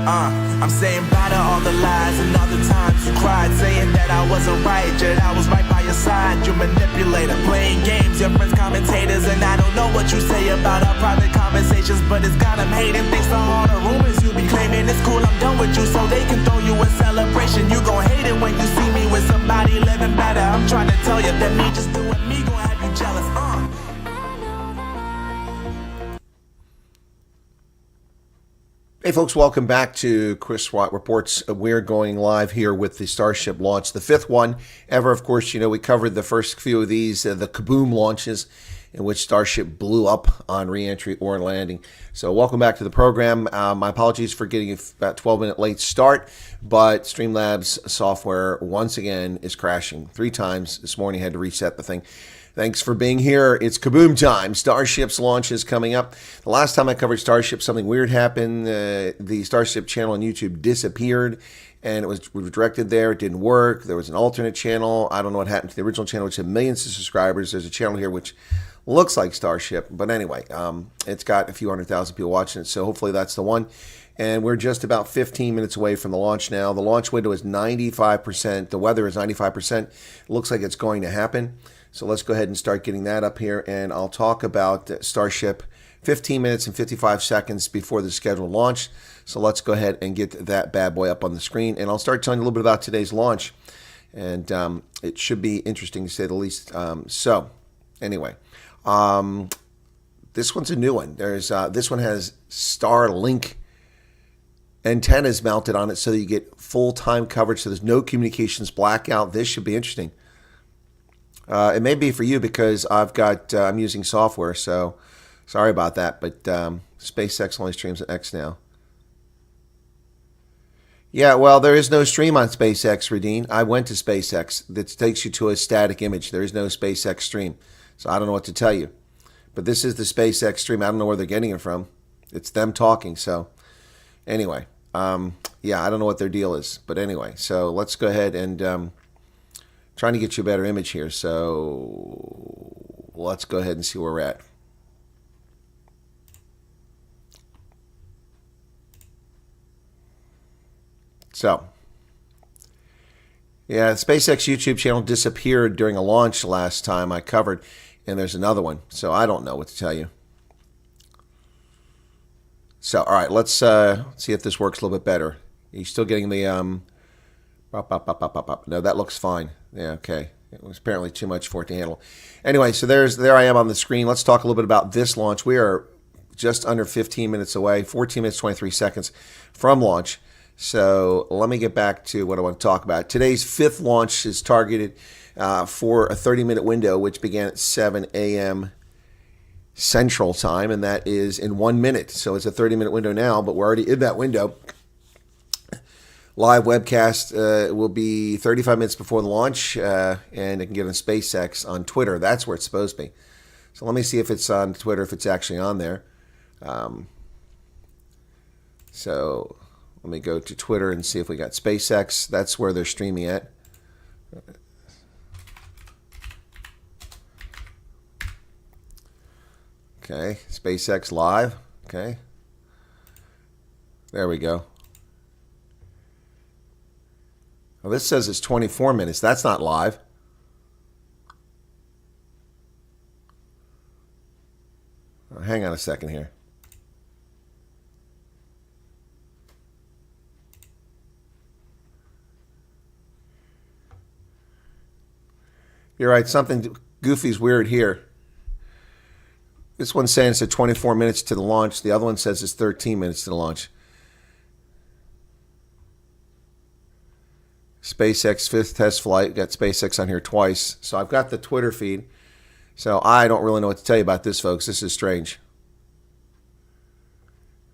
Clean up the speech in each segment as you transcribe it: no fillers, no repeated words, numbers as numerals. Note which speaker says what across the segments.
Speaker 1: I'm saying bye to all the lies and all the times you cried, saying that I wasn't right, yet I was right by your side. You manipulator, playing games, your friends commentators, and I don't know what you say about our private conversations, but it's got them hating. Thanks to all the rumors you be claiming. It's cool, I'm done with you, so they can throw you a celebration. You gon' hate it when you see me with somebody living better. I'm trying to tell you that me just doing me gon' have you jealous.
Speaker 2: Hey folks, welcome back to Chris Wyatt Reports. We're going live here with the Starship launch, the fifth one ever. Of course, you know, we covered the first few of these, the kaboom launches, in which Starship blew up on reentry or landing. So welcome back to the program. My apologies for getting about 12-minute late start, but Streamlabs software once again is crashing 3 times this morning. I had to reset the thing. Thanks for being here. It's kaboom time. Starship's launch is coming up. The last time I covered Starship, something weird happened. The Starship channel on YouTube disappeared, and it was redirected there. It didn't work. There was an alternate channel. I don't know what happened to the original channel, which had millions of subscribers. There's a channel here which looks like Starship, but anyway, it's got a few 100,000 people watching it, so hopefully that's the one. And we're just about 15 minutes away from the launch now. The launch window is 95%. The weather is 95%. It looks like it's going to happen. So let's go ahead and start getting that up here, and I'll talk about Starship 15 minutes and 55 seconds before the scheduled launch. So let's go ahead and get that bad boy up on the screen, and I'll start telling you a little bit about today's launch. And it should be interesting to say the least. So anyway, this one's a new one. There's this one has Starlink antennas mounted on it so that you get full-time coverage, so there's no communications blackout. This should be interesting. It may be for you because I'm using software, so sorry about that, but SpaceX only streams at X now. Yeah, well, there is no stream on SpaceX, Radine. I went to SpaceX. That takes you to a static image. There is no SpaceX stream, so I don't know what to tell you. But this is the SpaceX stream. I don't know where they're getting it from. It's them talking, so anyway. Yeah, I don't know what their deal is, but anyway, so let's go ahead and trying to get you a better image here, so let's go ahead and see where we're at. So, yeah, SpaceX YouTube channel disappeared during a launch last time I covered, and there's another one, so I don't know what to tell you. So, all right, let's see if this works a little bit better. Are you still getting the No, that looks fine. Yeah, okay. It was apparently too much for it to handle. Anyway, so there I am on the screen. Let's talk a little bit about this launch. We are just under 15 minutes away, 14 minutes, 23 seconds from launch. So let me get back to what I want to talk about. Today's fifth launch is targeted for a 30-minute window, which began at 7 a.m. Central Time, and that is in 1 minute. So it's a 30-minute window now, but we're already in that window. Live webcast will be 35 minutes before the launch, and it can get on SpaceX on Twitter. That's where it's supposed to be. So let me see if it's on Twitter, if it's actually on there. So let me go to Twitter and see if we got SpaceX. That's where they're streaming at. Okay, SpaceX Live. Okay. There we go. Well, this says it's 24 minutes. That's not live. Oh, hang on a second here. You're right. Something goofy's weird here. This one's saying it's at 24 minutes to the launch. The other one says it's 13 minutes to the launch. SpaceX fifth test flight. Got SpaceX on here twice. So I've got the Twitter feed. So I don't really know what to tell you about this, folks. This is strange.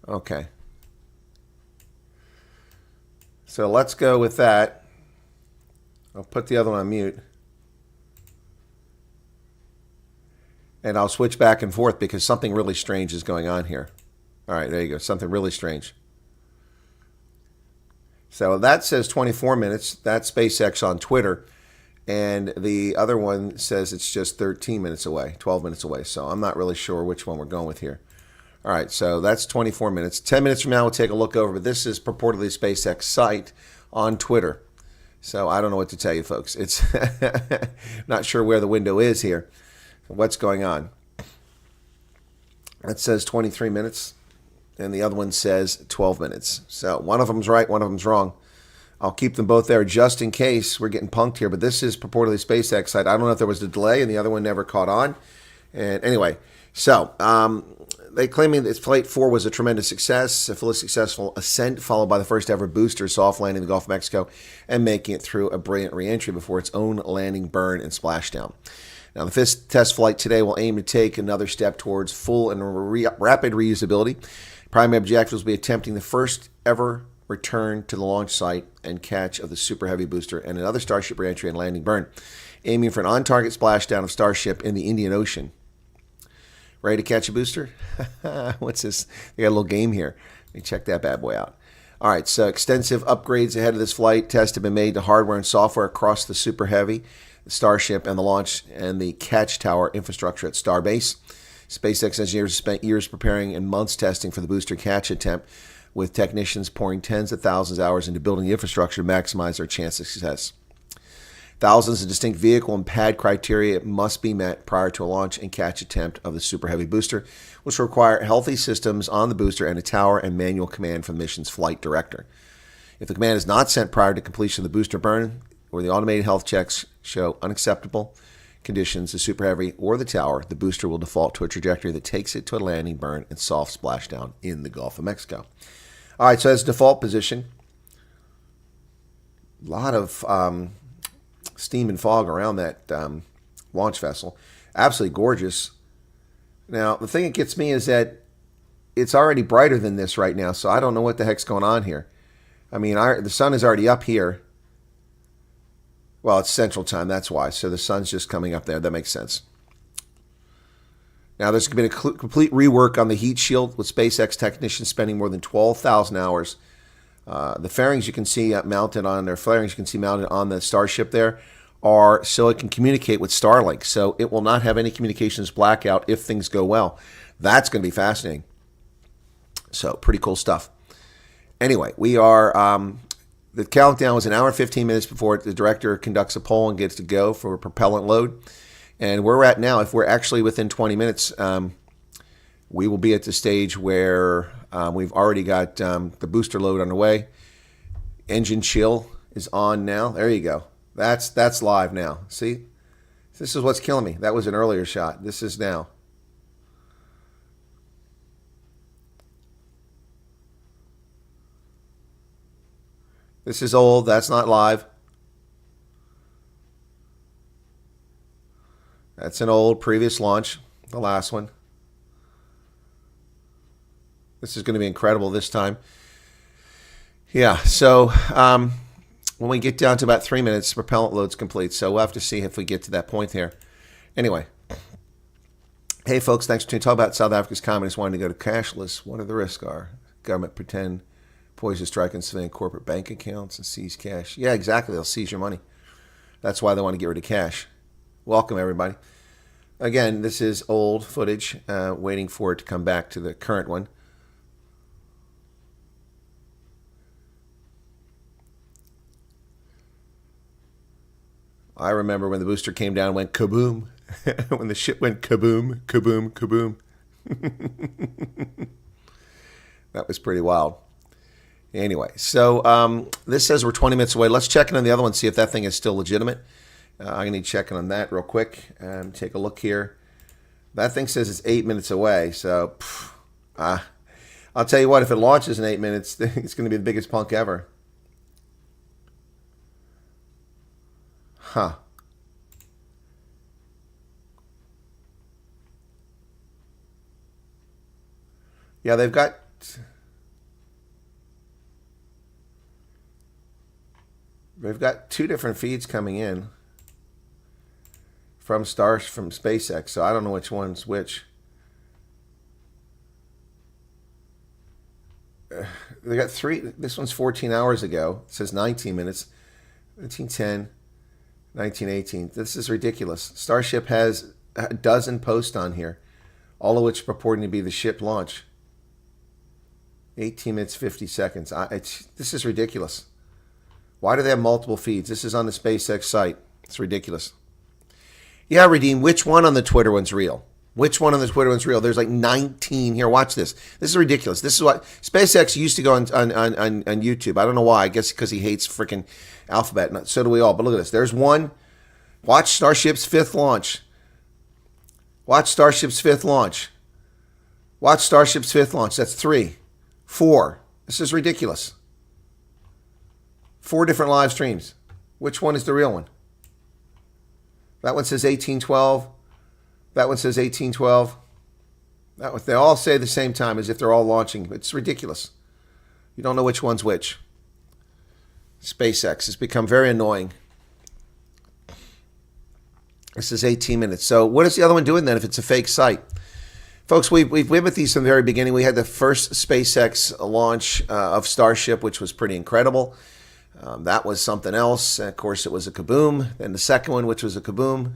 Speaker 2: Okay. So let's go with that. I'll put the other one on mute. And I'll switch back and forth because something really strange is going on here. All right, there you go. Something really strange. So that says 24 minutes. That's SpaceX on Twitter. And the other one says it's just 13 minutes away, 12 minutes away. So I'm not really sure which one we're going with here. All right, so that's 24 minutes. 10 minutes from now, we'll take a look over. But this is purportedly SpaceX site on Twitter. So I don't know what to tell you, folks. It's not sure where the window is here. What's going on? It says 23 minutes, and the other one says 12 minutes. So one of them's right, one of them's wrong. I'll keep them both there just in case we're getting punked here. But this is purportedly SpaceX site. I don't know if there was a delay and the other one never caught on. And anyway, so they claiming that Flight 4 was a tremendous success, a fully successful ascent, followed by the first ever booster soft landing in the Gulf of Mexico and making it through a brilliant reentry before its own landing, burn, and splashdown. Now, the fifth test flight today will aim to take another step towards full and rapid reusability. Primary objective will be attempting the first ever return to the launch site and catch of the Super Heavy booster and another Starship reentry and landing burn, aiming for an on-target splashdown of Starship in the Indian Ocean. Ready to catch a booster? What's this? They got a little game here. Let me check that bad boy out. All right, so extensive upgrades ahead of this flight. Tests have been made to hardware and software across the Super Heavy, the Starship, and the launch and the catch tower infrastructure at Starbase. SpaceX engineers spent years preparing and months testing for the booster catch attempt, with technicians pouring tens of thousands of hours into building the infrastructure to maximize their chance of success. Thousands of distinct vehicle and pad criteria must be met prior to a launch and catch attempt of the Super Heavy booster, which require healthy systems on the booster and a tower and manual command from the mission's flight director. If the command is not sent prior to completion of the booster burn, or the automated health checks show unacceptable conditions, the Super Heavy or the tower, the booster will default to a trajectory that takes it to a landing, burn, and soft splashdown in the Gulf of Mexico. All right, so as default position, a lot of steam and fog around that launch vessel. Absolutely gorgeous. Now, the thing that gets me is that it's already brighter than this right now, so I don't know what the heck's going on here. I mean, the sun is already up here. Well, it's Central Time, that's why. So the sun's just coming up there. That makes sense. Now, there's been a complete rework on the heat shield, with SpaceX technicians spending more than 12,000 hours. The fairings you can see mounted on their flares, you can see mounted on the Starship there, are so it can communicate with Starlink. So it will not have any communications blackout if things go well. That's going to be fascinating. So pretty cool stuff. Anyway, we are, the countdown was an hour and 15 minutes before the director conducts a poll and gets to go for a propellant load. And where we're at now, if we're actually within 20 minutes, we will be at the stage where we've already got the booster load underway. Engine chill is on now. There you go. That's live now. See? This is what's killing me. That was an earlier shot. This is now. This is old. That's not live. That's an old previous launch, the last one. This is going to be incredible this time. Yeah, so when we get down to about 3 minutes, propellant load's complete. So we'll have to see if we get to that point here. Anyway. Hey, folks, thanks for tuning in. Talk about South Africa's communists wanting to go to cashless. What are the risks are? Government pretend poison strike on civilian corporate bank accounts and seize cash. Yeah, exactly. They'll seize your money. That's why they want to get rid of cash. Welcome, everybody. Again, this is old footage, waiting for it to come back to the current one. I remember when the booster came down and went kaboom. When the ship went kaboom, kaboom, kaboom. That was pretty wild. Anyway, so this says we're 20 minutes away. Let's check in on the other one, see if that thing is still legitimate. I'm going to need to check in on that real quick. Take a look here. That thing says it's 8 minutes away. So, I'll tell you what, if it launches in 8 minutes, it's going to be the biggest punk ever. Huh. Yeah, they've got two different feeds coming in from SpaceX, so I don't know which one's which. They got three. This one's 14 hours ago. It says 19 minutes. 1910, 1918. This is ridiculous. Starship has a dozen posts on here, all of which purporting to be the ship launch. 18 minutes, 50 seconds. This is ridiculous. Why do they have multiple feeds? This is on the SpaceX site. It's ridiculous. Yeah, Redeem, which one on the Twitter one's real? Which one on the Twitter one's real? There's like 19 here. Watch this. This is ridiculous. This is what SpaceX used to go on YouTube. I don't know why. I guess because he hates freaking Alphabet. So do we all. But look at this. There's one. Watch Starship's 5th launch. Watch Starship's 5th launch. Watch Starship's 5th launch. That's 3, 4. This is ridiculous. 4 different live streams. Which one is the real one? That one says 1812. That one says 1812. That one, they all say the same time as if they're all launching. It's ridiculous. You don't know which one's which. SpaceX has become very annoying. This is 18 minutes. So what is the other one doing then if it's a fake site? Folks, we've been with these from the very beginning. We had the first SpaceX launch of Starship, which was pretty incredible. That was something else. Of course, it was a kaboom. Then the second one, which was a kaboom.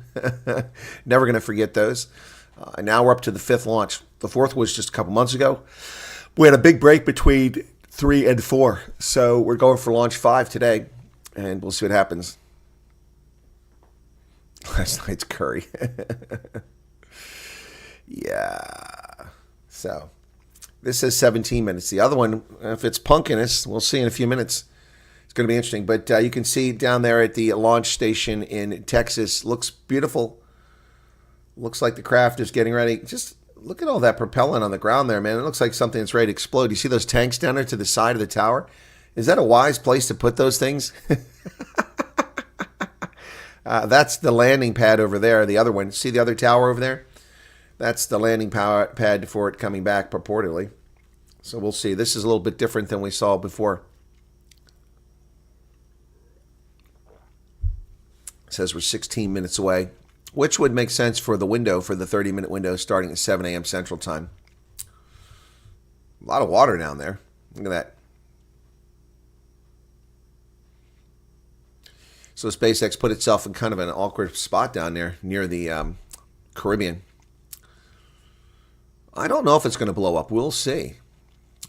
Speaker 2: Never going to forget those. And now we're up to the 5th launch. The 4th was just a couple months ago. We had a big break between 3 and 4. So we're going for launch 5 today. And we'll see what happens. Last night's curry. Yeah. So this says 17 minutes. The other one, if it's punkiness, we'll see in a few minutes. It's going to be interesting. But you can see down there at the launch station in Texas, looks beautiful. Looks like the craft is getting ready. Just look at all that propellant on the ground there, man. It looks like something that's ready to explode. You see those tanks down there to the side of the tower? Is that a wise place to put those things? That's the landing pad over there. The other one. See the other tower over there? That's the landing pad for it coming back purportedly. So we'll see. This is a little bit different than we saw before. It says we're 16 minutes away, which would make sense for the window, for the 30-minute window starting at 7 a.m. Central Time. A lot of water down there. Look at that. So SpaceX put itself in kind of an awkward spot down there near the Caribbean. I don't know if it's going to blow up. We'll see.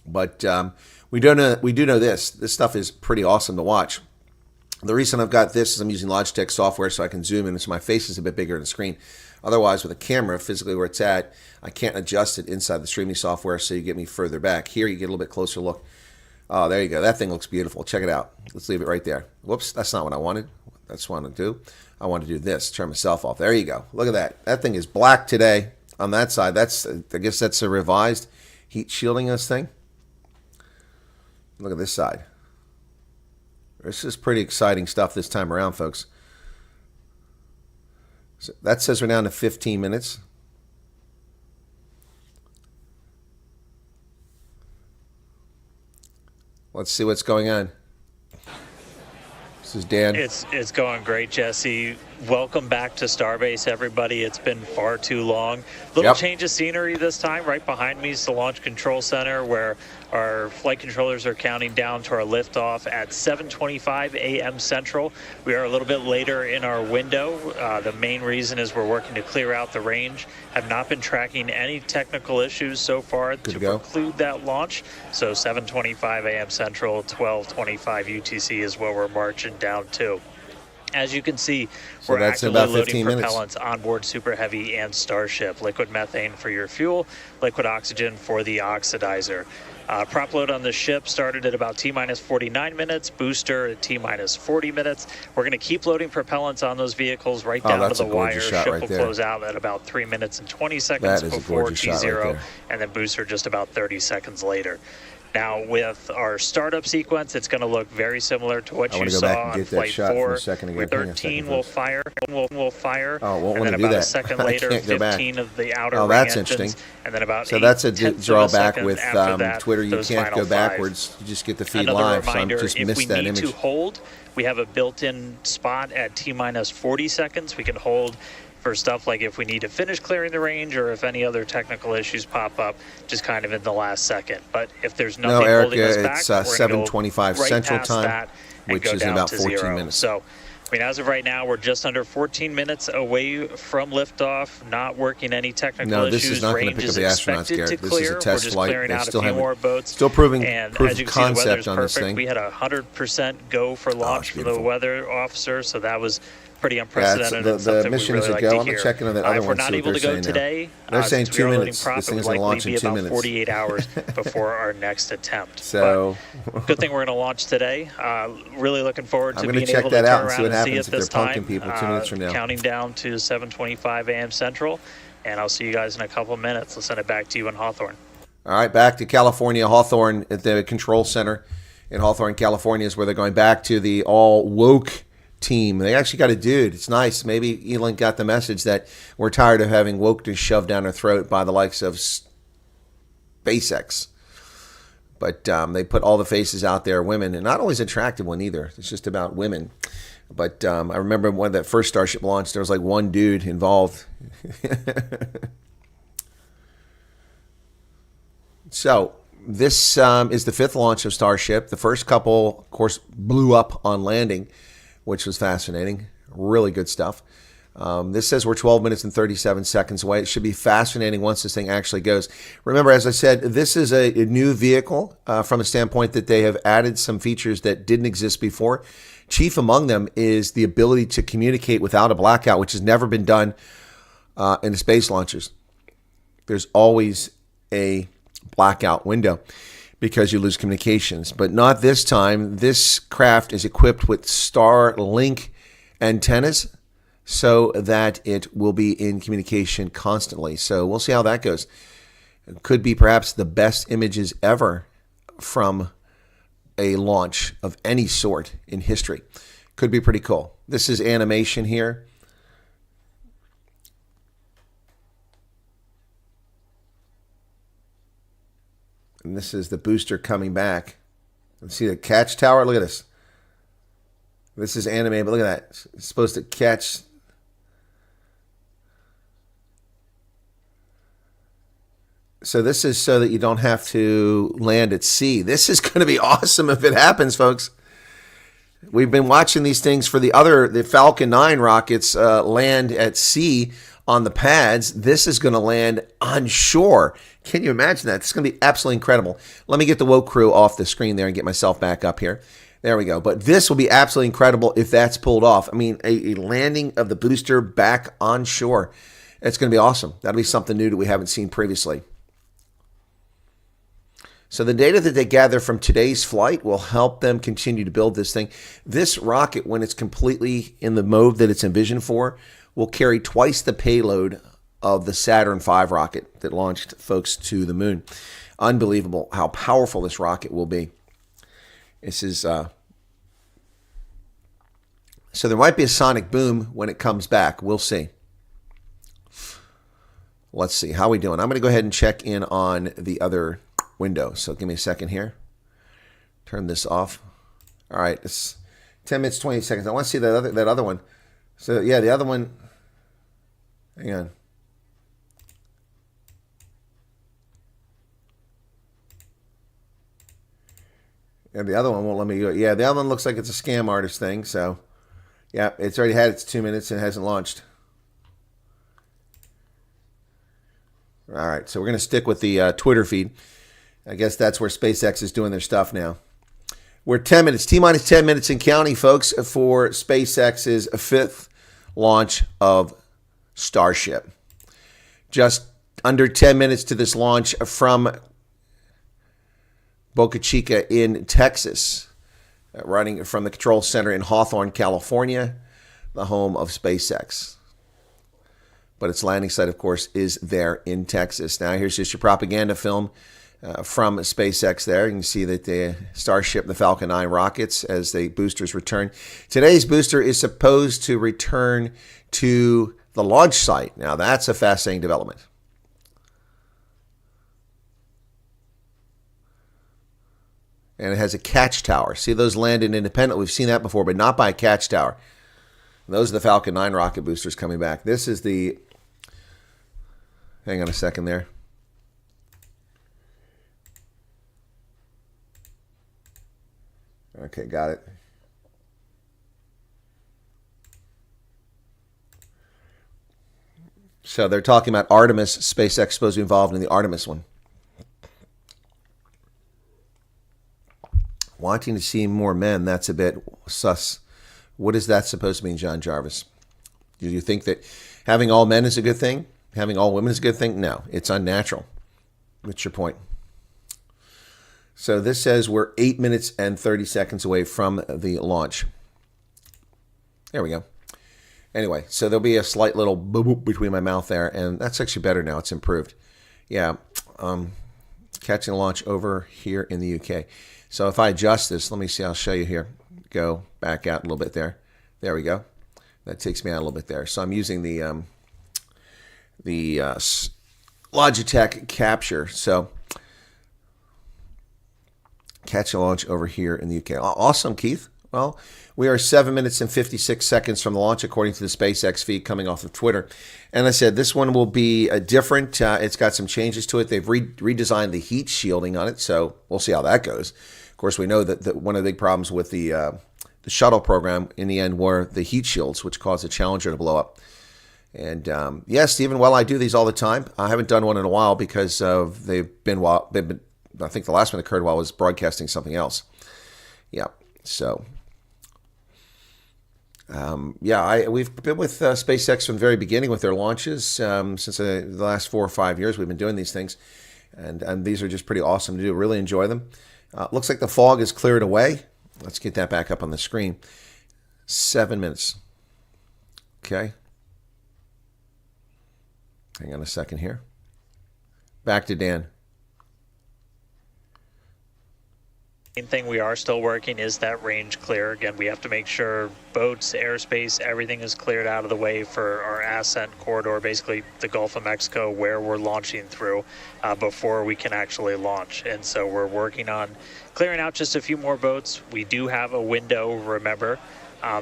Speaker 2: But we do know this. This stuff is pretty awesome to watch. The reason I've got this is I'm using Logitech software so I can zoom in so my face is a bit bigger on the screen. Otherwise, with a camera, physically where it's at, I can't adjust it inside the streaming software so you get me further back. Here, you get a little bit closer look. Oh, there you go. That thing looks beautiful. Check it out. Let's leave it right there. Whoops, that's not what I wanted. That's what I want to do. I want to do this. Turn myself off. There you go. Look at that. That thing is black today on that side. That's, I guess that's a revised heat shielding this thing. Look at this side. This is pretty exciting stuff this time around, folks. So that says we're down to 15 minutes. Let's see what's going on. This is Dan.
Speaker 3: It's going great, Jesse. Welcome back to Starbase, everybody. It's been far too long. Little change of scenery this time. Right behind me is the Launch Control Center, where our flight controllers are counting down to our liftoff at 7:25 a.m. Central. We are a little bit later in our window. The main reason is we're working to clear out the range. Have not been tracking any technical issues so far to preclude that launch. So 7:25 a.m. Central, 12:25 UTC is where we're marching down to. As you can see, we're actively loading propellants on board Super Heavy and Starship. Liquid methane for your fuel, liquid oxygen for the oxidizer. Prop load on the ship started at about T-minus 49 minutes, booster at T-minus 40 minutes. We're going to keep loading propellants on those vehicles right down to the wire. Ship will close out at about 3 minutes and 20 seconds before T0, and then booster just about 30 seconds later. Now, with our startup sequence, it's going to look very similar to what you saw on Flight 4. 13 will fire, and then about a second later, 15 of the outer ring engines, and then about 8
Speaker 2: So that's a drawback with Twitter. You can't go backwards. You just get the feed live, so I just missed that image.
Speaker 3: If we need to hold, we have a built-in spot at T-minus 40 seconds. We can hold for stuff like if we need to finish clearing the range or if any other technical issues pop up, just kind of in the last second. But if there's nothing holding us back,
Speaker 2: it's 7:25 Central Time, which is in about 14 minutes.
Speaker 3: So I mean, as of right now, we're just under 14 minutes away from liftoff, not working any technical
Speaker 2: No,
Speaker 3: issues.
Speaker 2: this is not going to
Speaker 3: Range
Speaker 2: pick up
Speaker 3: is
Speaker 2: the astronauts,
Speaker 3: expected
Speaker 2: Garrett.
Speaker 3: to
Speaker 2: This is
Speaker 3: clear.
Speaker 2: a test
Speaker 3: We're just
Speaker 2: flight.
Speaker 3: clearing
Speaker 2: They
Speaker 3: out a
Speaker 2: still
Speaker 3: few
Speaker 2: haven't,
Speaker 3: more boats.
Speaker 2: still proving
Speaker 3: and
Speaker 2: proof
Speaker 3: as you
Speaker 2: of
Speaker 3: can see, the weather's
Speaker 2: concept on this
Speaker 3: perfect.
Speaker 2: thing.
Speaker 3: We had 100% go for launch from the
Speaker 2: beautiful.
Speaker 3: weather officer, so that was pretty
Speaker 2: Yeah,
Speaker 3: unprecedented.
Speaker 2: the
Speaker 3: and something
Speaker 2: mission
Speaker 3: we
Speaker 2: is
Speaker 3: really
Speaker 2: a
Speaker 3: like
Speaker 2: go.
Speaker 3: to
Speaker 2: I'm
Speaker 3: hear.
Speaker 2: checking on that other
Speaker 3: If we're
Speaker 2: one,
Speaker 3: not
Speaker 2: see what
Speaker 3: able
Speaker 2: they're
Speaker 3: to go
Speaker 2: saying now.
Speaker 3: today,
Speaker 2: They're saying
Speaker 3: since we
Speaker 2: 2
Speaker 3: are loading
Speaker 2: minutes.
Speaker 3: prop,
Speaker 2: This
Speaker 3: it
Speaker 2: thing
Speaker 3: would
Speaker 2: is going to
Speaker 3: likely
Speaker 2: launch in
Speaker 3: be
Speaker 2: 2
Speaker 3: about
Speaker 2: minutes.
Speaker 3: 48 hours before our next attempt.
Speaker 2: So,
Speaker 3: but good thing we're going to launch today. Really looking forward to
Speaker 2: I'm
Speaker 3: being
Speaker 2: gonna check
Speaker 3: able to
Speaker 2: that out
Speaker 3: turn
Speaker 2: and see
Speaker 3: around
Speaker 2: what
Speaker 3: and see
Speaker 2: happens
Speaker 3: it
Speaker 2: if
Speaker 3: this
Speaker 2: they're punking
Speaker 3: time.
Speaker 2: people 2 minutes from now.
Speaker 3: Counting down to 7:25 a.m. Central, and I'll see you guys in a couple of minutes. I'll send it back to you in Hawthorne.
Speaker 2: all right, back to California, Hawthorne at the control center in Hawthorne, California is where they're going back to the all woke team. They actually got a dude. It's nice. Maybe Elon got the message that we're tired of having wokeness shoved down our throat by the likes of SpaceX. But they put all the faces out there, women, and not always attractive one either. It's just about women. But I remember when that first Starship launched, there was like one dude involved. So this is the 5th launch of Starship. The first couple, of course, blew up on landing, which was fascinating. Really good stuff. This says we're 12 minutes and 37 seconds away. It should be fascinating once this thing actually goes. Remember, as I said, this is a new vehicle from a standpoint that they have added some features that didn't exist before. Chief among them is the ability to communicate without a blackout, which has never been done in the space launchers. There's always a blackout window because you lose communications, but not this time. This craft is equipped with Starlink antennas so that it will be in communication constantly. So we'll see how that goes. It could be perhaps the best images ever from a launch of any sort in history. Could be pretty cool. This is animation here. And this is the booster coming back. Let's see the catch tower. Look at this. This is animated, but look at that. It's supposed to catch. So this is so that you don't have to land at sea. This is going to be awesome if it happens, folks. We've been watching these things for the Falcon 9 rockets land at sea on the pads. This is going to land on shore. Can you imagine that? It's going to be absolutely incredible. Let me get the woke crew off the screen there and get myself back up here. There we go. But this will be absolutely incredible if that's pulled off. I mean, a landing of the booster back on shore. It's going to be awesome. That'll be something new that we haven't seen previously. So the data that they gather from today's flight will help them continue to build this thing. This rocket, when it's completely in the mode that it's envisioned for, will carry twice the payload of the Saturn V rocket that launched folks to the moon. Unbelievable how powerful this rocket will be. This is so there might be a sonic boom when it comes back. We'll see. Let's see. How are we doing? I'm going to go ahead and check in on the other window. So give me a second here. Turn this off. All right. It's 10 minutes, 20 seconds. I want to see that other one. So yeah, the other one. Hang on. And the other one won't let me do it. Yeah, the other one looks like it's a scam artist thing. So, yeah, it's already had its 2 minutes and it hasn't launched. All right, so we're going to stick with the Twitter feed. I guess that's where SpaceX is doing their stuff now. We're 10 minutes, T-minus 10 minutes in counting, folks, for SpaceX's 5th launch of Starship. Just under 10 minutes to this launch from Boca Chica in Texas, running from the control center in Hawthorne, California, the home of SpaceX. But its landing site, of course, is there in Texas. Now, here's just your propaganda film from SpaceX there. You can see that the Starship, the Falcon 9 rockets, as the boosters return. Today's booster is supposed to return to the launch site. Now, that's a fascinating development. And it has a catch tower. See, those landed independently. We've seen that before, but not by a catch tower. And those are the Falcon 9 rocket boosters coming back. This is the... Hang on a second there. Okay, got it. So they're talking about Artemis. SpaceX supposed to be involved in the Artemis one. Wanting to see more men, that's a bit sus. What is that supposed to mean, John Jarvis? Do you think that having all men is a good thing? Having all women is a good thing? No, it's unnatural. What's your point? So this says we're 8 minutes and 30 seconds away from the launch. There we go. Anyway, so there'll be a slight little boop between my mouth there, and that's actually better now. It's improved. Yeah, catching a launch over here in the UK. So if I adjust this, let me see. I'll show you here. Go back out a little bit there. There we go. That takes me out a little bit there. So I'm using the Logitech Capture. So catch a launch over here in the UK. Awesome, Keith. Well, we are 7 minutes and 56 seconds from the launch, according to the SpaceX feed coming off of Twitter. And I said this one will be different. It's got some changes to it. They've redesigned the heat shielding on it, so we'll see how that goes. Of course, we know that one of the big problems with the shuttle program in the end were the heat shields, which caused the Challenger to blow up. And yes, Stephen, well, I do these all the time. I haven't done one in a while because they've been. I think the last one occurred while I was broadcasting something else. Yeah, so. We've been with SpaceX from the very beginning with their launches since the last 4 or 5 years. We've been doing these things, and these are just pretty awesome to do. Really enjoy them. Looks like the fog is cleared away. Let's get that back up on the screen. 7 minutes. Okay. Hang on a second here. Back to Dan.
Speaker 3: Main thing we are still working is that range clear. Again, we have to make sure boats, airspace, everything is cleared out of the way for our ascent corridor, basically the Gulf of Mexico, where we're launching through before we can actually launch. And so we're working on clearing out just a few more boats. We do have a window, remember.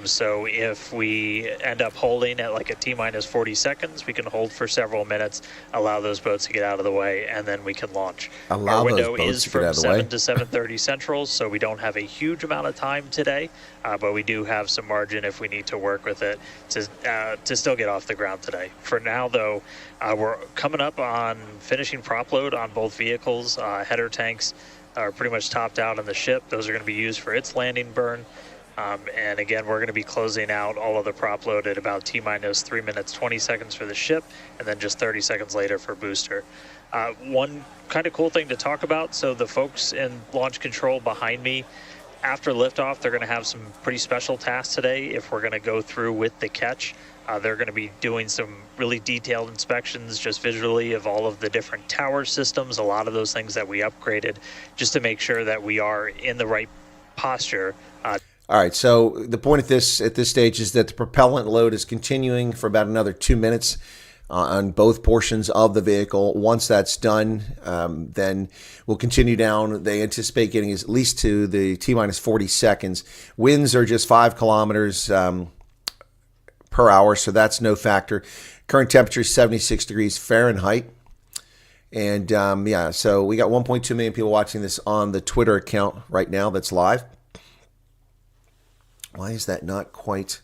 Speaker 3: So if we end up holding at like a T-minus 40 seconds, we can hold for several minutes, allow those boats to get out of the way, and then we can launch.
Speaker 2: Our window is from
Speaker 3: 7 to 7:30 Central, so we don't have a huge amount of time today, but we do have some margin if we need to work with it to still get off the ground today. For now, though, we're coming up on finishing prop load on both vehicles. Header tanks are pretty much topped out on the ship. Those are going to be used for its landing burn. And again, we're going to be closing out all of the prop load at about T-minus 3 minutes, 20 seconds for the ship, and then just 30 seconds later for booster. One kind of cool thing to talk about, so the folks in launch control behind me, after liftoff, they're going to have some pretty special tasks today. If we're going to go through with the catch, they're going to be doing some really detailed inspections just visually of all of the different tower systems, a lot of those things that we upgraded, just to make sure that we are in the right posture.
Speaker 2: All right, so the point at this stage is that the propellant load is continuing for about another 2 minutes on both portions of the vehicle. Once that's done, then we'll continue down. They anticipate getting at least to the T-minus 40 seconds. Winds are just 5 kilometers per hour, so that's no factor. Current temperature is 76 degrees Fahrenheit. And so we got 1.2 million people watching this on the Twitter account right now that's live. Why is that not quite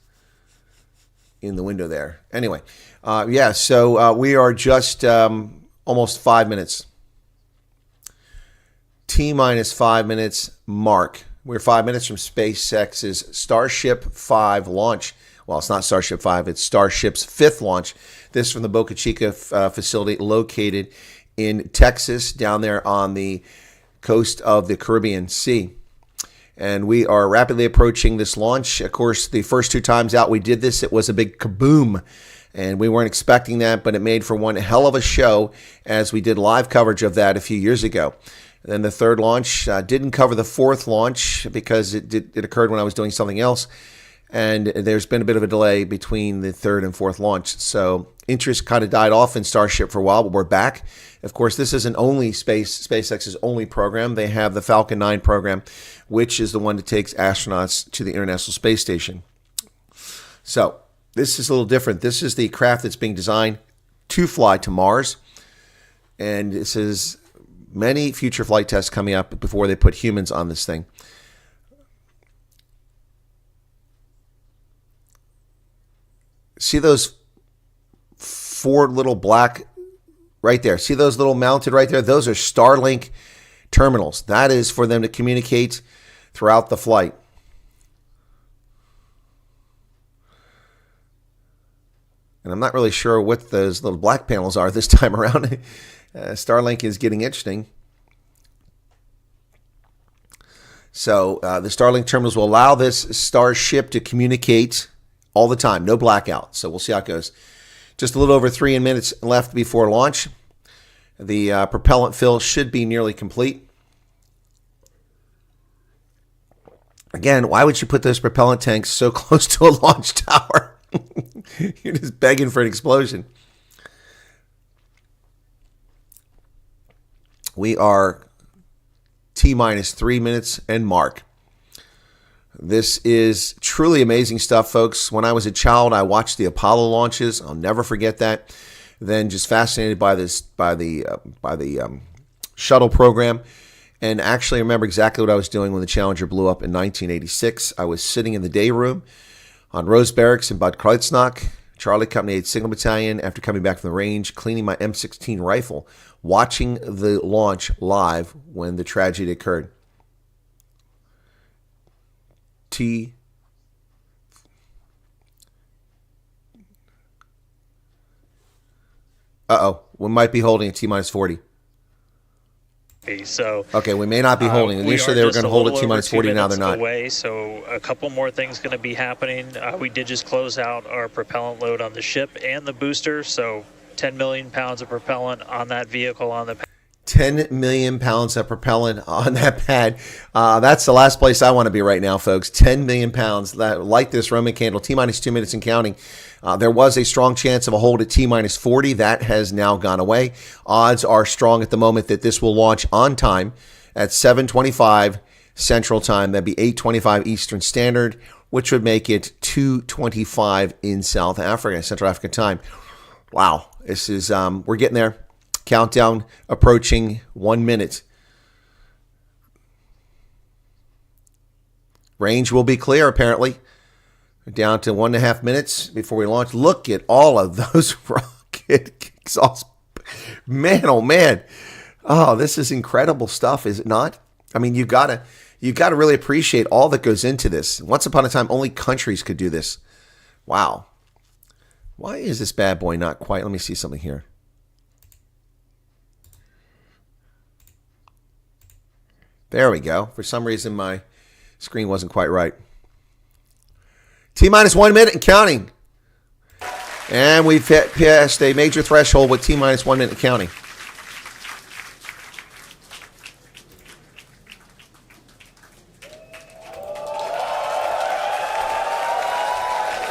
Speaker 2: in the window there? Anyway, so we are just almost 5 minutes. T-minus 5 minutes mark. We're 5 minutes from SpaceX's Starship 5 launch. Well, it's not Starship 5, it's Starship's 5th launch. This from the Boca Chica facility located in Texas, down there on the coast of the Caribbean Sea. And we are rapidly approaching this launch. Of course, the first 2 times out we did this, it was a big kaboom. And we weren't expecting that, but it made for one hell of a show as we did live coverage of that a few years ago. Then the 3rd launch, didn't cover the 4th launch because it occurred when I was doing something else. And there's been a bit of a delay between the 3rd and 4th launch. So interest kind of died off in Starship for a while, but we're back. Of course, this isn't only SpaceX's only program. They have the Falcon 9 program, which is the one that takes astronauts to the International Space Station. So this is a little different. This is the craft that's being designed to fly to Mars. And this is many future flight tests coming up before they put humans on this thing. See those 4 little black right there. See those little mounted right there? Those are Starlink terminals. That is for them to communicate throughout the flight. And I'm not really sure what those little black panels are this time around. Starlink is getting interesting. So the Starlink terminals will allow this Starship to communicate all the time. No blackout. So we'll see how it goes. Just a little over 3 minutes left before launch. The propellant fill should be nearly complete. Again, why would you put those propellant tanks so close to a launch tower? You're just begging for an explosion. We are T-minus 3 minutes and mark. This is truly amazing stuff, folks. When I was a child, I watched the Apollo launches. I'll never forget that. Then just fascinated by the shuttle program. And actually remember exactly what I was doing when the Challenger blew up in 1986. I was sitting in the day room on Rose Barracks in Bad Kreuznach, Charlie Company 8 Signal Battalion, after coming back from the range, cleaning my M16 rifle, watching the launch live when the tragedy occurred. We might be holding a T-minus 40.
Speaker 3: So
Speaker 2: okay, we may not be holding. Initially, they were going to hold it T-minus 40. Now they're not.
Speaker 3: Away, so a couple more things going to be happening. We did just close out our propellant load on the ship and the booster. So 10 million pounds of propellant on that vehicle on the pad.
Speaker 2: 10 million pounds of propellant on that pad. That's the last place I want to be right now, folks. 10 million pounds. Light this Roman candle. T-minus 2 minutes and counting. There was a strong chance of a hold at T-minus 40. That has now gone away. Odds are strong at the moment that this will launch on time at 7:25 Central Time. That'd be 8:25 Eastern Standard, which would make it 2:25 in South Africa, Central African Time. Wow. This is, we're getting there. Countdown approaching 1 minute. Range will be clear, apparently. We're down to 1.5 minutes before we launch. Look at all of those rocket exhausts. Man, oh man. Oh, this is incredible stuff, is it not? I mean, you gotta really appreciate all that goes into this. Once upon a time, only countries could do this. Wow. Why is this bad boy not quite? Let me see something here. There we go. For some reason, my screen wasn't quite right. T-minus 1 minute and counting. And we've passed a major threshold with T-minus 1 minute and counting.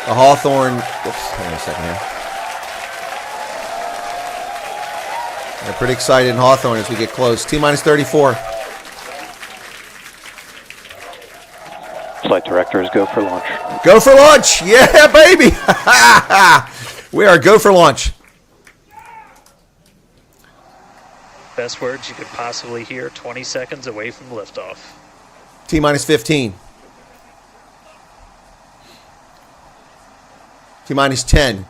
Speaker 2: The Hawthorne, whoops, hang on a second here. They're pretty excited in Hawthorne as we get close. T-minus 34.
Speaker 4: Flight directors, go for launch.
Speaker 2: Go for launch! Yeah, baby! We are go for launch.
Speaker 3: Best words you could possibly hear 20 seconds away from liftoff.
Speaker 2: T-minus 15. T-minus 10.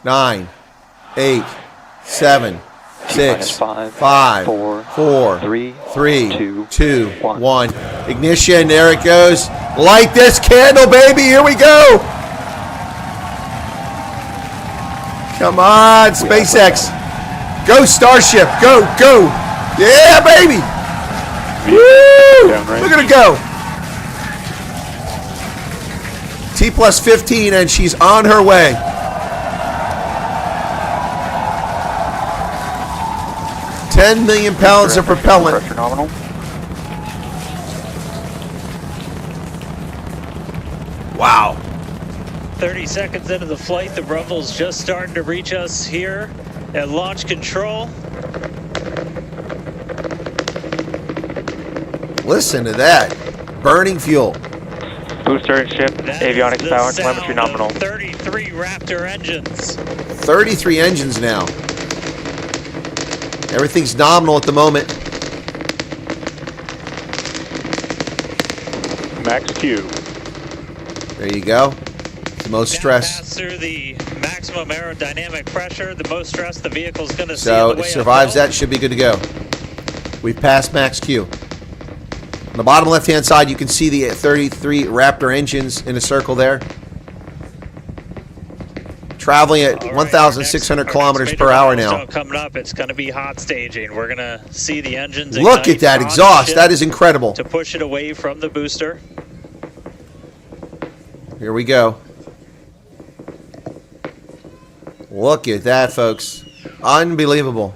Speaker 2: 9. 8. 7. 6. 5. 4. 3. 2. 1. Ignition. There it goes. Light this candle, baby. Here we go. Come on, SpaceX. Go, Starship. Go, go. Yeah, baby. Woo! Look at it go. T plus 15, and she's on her way. $10 million of propellant.
Speaker 4: Pressure nominal.
Speaker 2: Wow.
Speaker 3: 30 seconds into the flight, the rumble's just starting to reach us here at launch control.
Speaker 2: Listen to that. Burning fuel.
Speaker 4: Booster ship, avionics power, telemetry nominal.
Speaker 3: 33 Raptor engines.
Speaker 2: 33 engines now. Everything's nominal at the moment.
Speaker 4: Max Q.
Speaker 2: There you go. most
Speaker 3: Now
Speaker 2: stress.
Speaker 3: pass through the maximum aerodynamic pressure. The most stress the vehicle's going to see.
Speaker 2: So
Speaker 3: on the
Speaker 2: it
Speaker 3: way
Speaker 2: survives
Speaker 3: uphill.
Speaker 2: that, should be good to go. We've passed max Q. On the bottom left-hand side, you can see the 33 Raptor engines in a circle there. Traveling at
Speaker 3: All right,
Speaker 2: 1,600
Speaker 3: our
Speaker 2: kilometers
Speaker 3: next
Speaker 2: per
Speaker 3: major
Speaker 2: hour now.
Speaker 3: milestone coming up, it's going to be hot staging. We're going to see the engines
Speaker 2: Look
Speaker 3: ignite
Speaker 2: at that
Speaker 3: on
Speaker 2: exhaust.
Speaker 3: ship
Speaker 2: That is incredible.
Speaker 3: to push it away from the booster.
Speaker 2: Here we go. Look at that, folks. Unbelievable.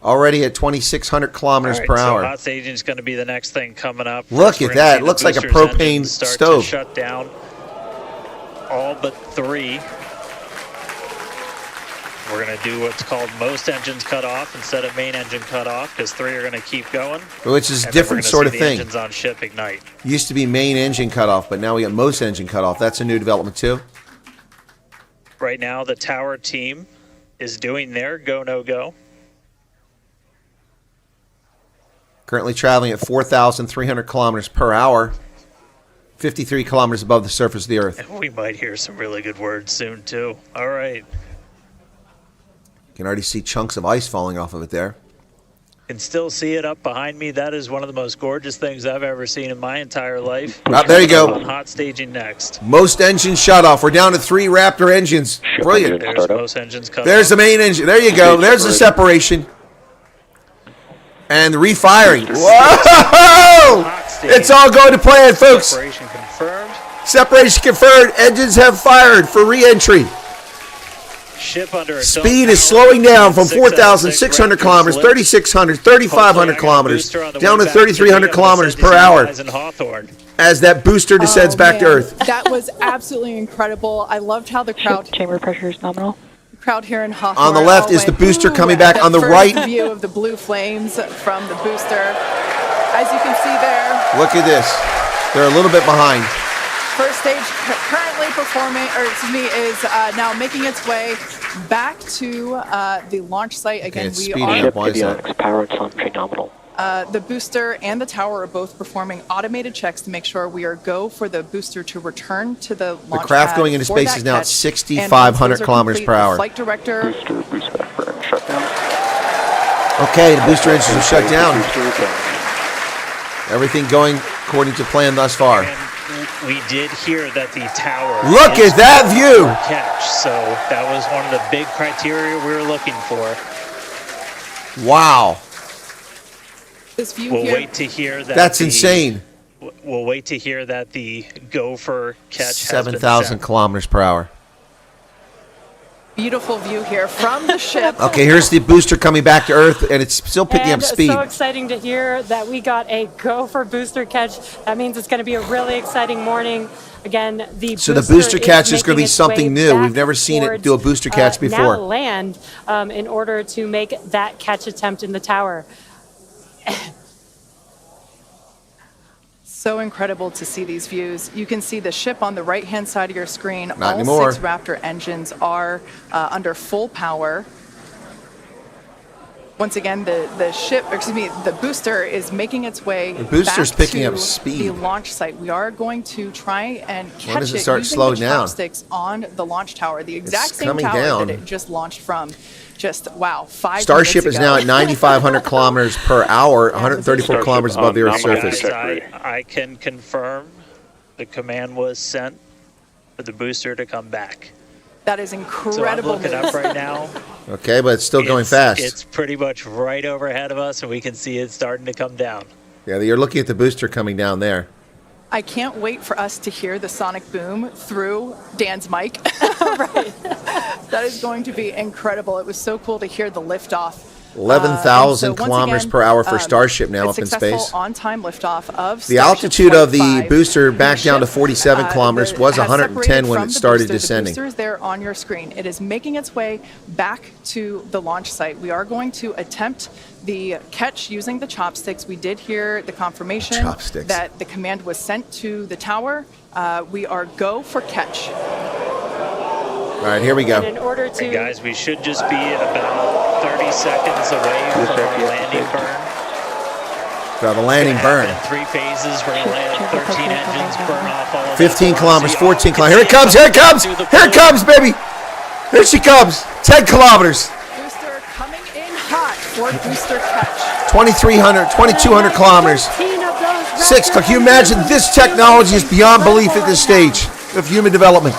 Speaker 2: Already at 2,600 kilometers
Speaker 3: All right,
Speaker 2: per
Speaker 3: so
Speaker 2: hour.
Speaker 3: hot staging is going to be the next thing coming up.
Speaker 2: Look
Speaker 3: First, we're
Speaker 2: at
Speaker 3: gonna
Speaker 2: that.
Speaker 3: see
Speaker 2: It
Speaker 3: the
Speaker 2: looks like a
Speaker 3: booster's
Speaker 2: propane
Speaker 3: engines start
Speaker 2: stove.
Speaker 3: to shut down. All but 3. We're going to do what's called most engines cut off instead of main engine cut off, because 3 are going to keep going.
Speaker 2: Which is a
Speaker 3: And then we're
Speaker 2: different
Speaker 3: gonna
Speaker 2: sort
Speaker 3: see
Speaker 2: of
Speaker 3: the
Speaker 2: thing.
Speaker 3: Engines on ship ignite.
Speaker 2: Used to be main engine cutoff, but now we got most engine cutoff. That's a new development too.
Speaker 3: Right now, the tower team is doing their go, no go.
Speaker 2: Currently traveling at 4,300 kilometers per hour, 53 kilometers above the surface of the Earth.
Speaker 3: And we might hear some really good words soon, too. All right.
Speaker 2: You can already see chunks of ice falling off of it there.
Speaker 3: Can still see it up behind me. That is one of the most gorgeous things I've ever seen in my entire life.
Speaker 2: There you go.
Speaker 3: On hot staging next.
Speaker 2: Most engines shut off. We're down to 3 Raptor engines. Brilliant.
Speaker 3: There's most engines cut
Speaker 2: There's
Speaker 3: off.
Speaker 2: the main engine. There you go. There's the separation. And the refiring. Whoa! It's all going to plan, folks.
Speaker 3: Separation confirmed.
Speaker 2: Separation confirmed. Engines have fired for re-entry.
Speaker 3: Ship under its own
Speaker 2: Speed is
Speaker 3: power.
Speaker 2: slowing down from
Speaker 3: 6 out of 6
Speaker 2: 4,600
Speaker 3: Raptors
Speaker 2: kilometers,
Speaker 3: lift.
Speaker 2: 3,600, 3,500 kilometers, down to 3,300 kilometers per hour as that booster descends back to Earth.
Speaker 5: That was absolutely incredible. I loved how the crowd
Speaker 4: Chamber pressure is nominal.
Speaker 5: here in Hawthorne.
Speaker 2: On the left
Speaker 5: all
Speaker 2: is the
Speaker 5: went,
Speaker 2: booster
Speaker 5: "Ooh,"
Speaker 2: coming
Speaker 5: at
Speaker 2: back.
Speaker 5: that
Speaker 2: On the
Speaker 5: first
Speaker 2: right,
Speaker 5: view of the blue flames from the booster. As you can see there,
Speaker 2: look at this. They're a little bit behind.
Speaker 5: first stage currently performing, or excuse me, is now making its way back to the launch site. Again,
Speaker 2: it's
Speaker 5: we
Speaker 2: speeding
Speaker 5: are
Speaker 2: up. Why is that?
Speaker 4: Avionics power and telemetry nominal.
Speaker 5: the booster and the tower are both performing automated checks to make sure we are go for the booster to return to the launch
Speaker 2: The craft
Speaker 5: pad
Speaker 2: going into
Speaker 5: for
Speaker 2: space
Speaker 5: that
Speaker 2: is now at
Speaker 5: catch.
Speaker 2: 6,500
Speaker 5: And once those are
Speaker 2: kilometers
Speaker 5: complete,
Speaker 2: per hour.
Speaker 5: the flight director.
Speaker 4: Booster burn shutdown.
Speaker 2: Okay, the booster engines are shut down.
Speaker 4: Booster return.
Speaker 2: Everything going according to plan thus far.
Speaker 3: And we did hear that the tower.
Speaker 2: Look
Speaker 3: is
Speaker 2: at that view!
Speaker 3: Catch. So that was one of the big criteria we were looking for.
Speaker 2: Wow.
Speaker 5: This view
Speaker 3: We'll
Speaker 5: here.
Speaker 3: wait to hear that.
Speaker 2: That's insane.
Speaker 3: We'll wait to hear that the gopher catch
Speaker 2: 7,000 kilometers per hour.
Speaker 5: Beautiful view here from the ship.
Speaker 2: Okay, here's the booster coming back to Earth, and it's still picking up speed.
Speaker 6: So exciting to hear that we got a go for booster catch. That means it's going to be a really exciting morning. Again,
Speaker 2: So the booster catch is going to be something new. We've never seen it do a booster catch before.
Speaker 6: Now land in order to make that catch attempt in the tower.
Speaker 5: So incredible to see these views. You can see the ship on the right-hand side of your screen.
Speaker 2: Not
Speaker 5: All
Speaker 2: anymore.
Speaker 5: 6 Raptor engines are under full power. Once again, the ship, or excuse me, the booster is making its way
Speaker 2: The booster's
Speaker 5: back
Speaker 2: picking
Speaker 5: to
Speaker 2: up speed.
Speaker 5: the launch site. We are going to try and catch
Speaker 2: does it
Speaker 5: it
Speaker 2: start
Speaker 5: using
Speaker 2: slowing
Speaker 5: the
Speaker 2: down?
Speaker 5: chopsticks on the launch tower, the exact same
Speaker 2: coming
Speaker 5: tower
Speaker 2: down.
Speaker 5: that it just launched from. Just wow, 5
Speaker 2: Starship
Speaker 5: minutes
Speaker 2: is now
Speaker 5: ago.
Speaker 2: at 9,500 kilometers per hour, 134 kilometers above the Earth's surface.
Speaker 3: Guys, I can confirm the command was sent for the booster to come back.
Speaker 5: That is
Speaker 3: So I'm
Speaker 5: incredible
Speaker 3: looking
Speaker 5: news.
Speaker 3: up right now.
Speaker 2: Okay, but it's still going fast.
Speaker 3: It's pretty much right overhead of us, and we can see it starting to come down.
Speaker 2: Yeah, you're looking at the booster coming down there.
Speaker 5: I can't wait for us to hear the sonic boom through Dan's mic.
Speaker 6: Right.
Speaker 5: That is going to be incredible. It was so cool to hear the liftoff.
Speaker 2: 11,000
Speaker 5: And so once
Speaker 2: kilometers
Speaker 5: again,
Speaker 2: per hour for Starship now
Speaker 5: a
Speaker 2: up in
Speaker 5: successful
Speaker 2: space.
Speaker 5: on-time liftoff of
Speaker 2: The
Speaker 5: Starship
Speaker 2: altitude of the
Speaker 5: Flight 5.
Speaker 2: booster back down to
Speaker 5: ship,
Speaker 2: 47 kilometers was
Speaker 5: has
Speaker 2: 110
Speaker 5: separated
Speaker 2: when
Speaker 5: from
Speaker 2: it
Speaker 5: the
Speaker 2: started
Speaker 5: booster.
Speaker 2: descending.
Speaker 5: The booster is there on your screen. It is making its way back to the launch site. We are going to attempt the catch using the chopsticks. We did hear the confirmation
Speaker 2: Chopsticks.
Speaker 5: that the command was sent to the tower. We are go for catch.
Speaker 2: All right, here we
Speaker 6: And
Speaker 2: go.
Speaker 6: in order
Speaker 3: And
Speaker 6: to
Speaker 3: guys, we should just be about 30 seconds away from our landing burn.
Speaker 2: The landing burn.
Speaker 3: 3 phases. We're going to land 13 engines, burn off all of
Speaker 2: 15
Speaker 3: that.
Speaker 2: kilometers, 14 kilometers. Here it comes, here it comes. Here it comes, baby. Here she comes. 10 kilometers.
Speaker 5: Booster coming in hot for booster catch.
Speaker 2: 2,300, 2,200 kilometers. 6. Can you imagine this technology is beyond belief at this stage of human development?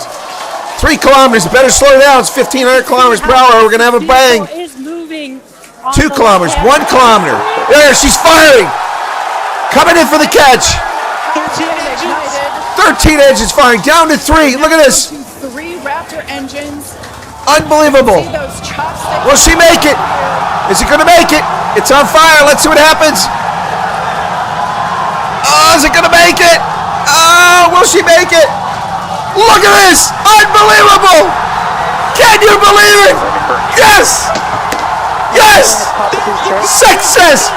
Speaker 2: 3 kilometers. Better slow down. It's 1,500 kilometers per hour. We're going to have a bang. 2 kilometers. 1 kilometer. There, she's firing. Coming in for the catch. 13 engines firing. Down to 3. Look at this.
Speaker 5: 3 Raptor engines.
Speaker 2: Unbelievable.
Speaker 5: See those chopsticks.
Speaker 2: Will she make it? Is it going to make it? It's on fire. Let's see what happens. Oh, is it going to make it? Oh, will she make it? Look at this. Unbelievable. Can you believe it? Yes. Yes. Success.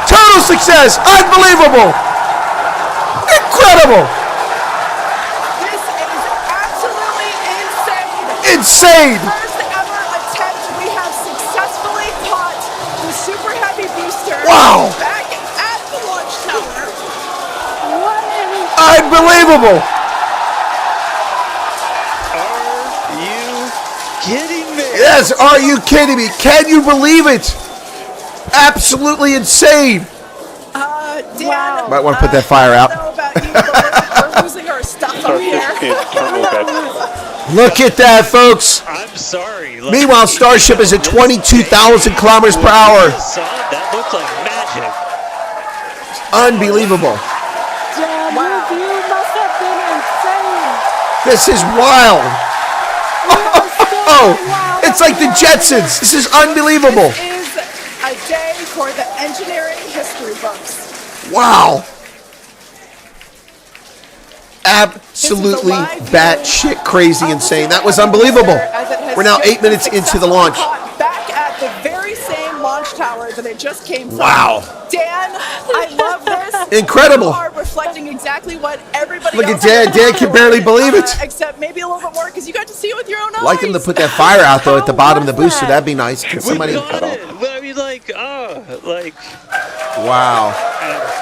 Speaker 2: Total success. Unbelievable. Incredible.
Speaker 5: This is absolutely insane.
Speaker 2: Insane.
Speaker 5: First ever attempt, we have successfully caught the Super Heavy booster.
Speaker 2: Wow.
Speaker 5: Back at the launch tower.
Speaker 2: Unbelievable.
Speaker 3: Are you kidding me?
Speaker 2: Yes, are you kidding me? Can you believe it? Absolutely insane.
Speaker 5: Dan,
Speaker 2: Might want to put that fire out.
Speaker 5: I don't know about you, but we're losing our stuff up here.
Speaker 2: Look at that, folks.
Speaker 3: I'm sorry.
Speaker 2: Meanwhile, Starship is at 22,000 kilometers per hour.
Speaker 3: That looked like magic.
Speaker 2: Unbelievable.
Speaker 6: Wow. You must have been insane.
Speaker 2: This is wild. Oh, it's like the Jetsons. This is unbelievable.
Speaker 5: This is a day for the engineering history books.
Speaker 2: Wow. Absolutely batshit crazy insane. That was unbelievable. We're now 8 minutes into the launch.
Speaker 5: Back at the very same launch tower that it just came from.
Speaker 2: Wow.
Speaker 5: Dan, I love this.
Speaker 2: Incredible.
Speaker 5: You are reflecting exactly what everybody
Speaker 2: Look at
Speaker 5: else
Speaker 2: Dan.
Speaker 5: is
Speaker 2: Dan can barely believe it.
Speaker 5: except maybe a little bit more because you got to see it with your own eyes.
Speaker 2: Like them to put that fire out, though, at the bottom of the booster. That'd be nice. Can somebody...
Speaker 3: We got it. I mean, like,
Speaker 2: Wow.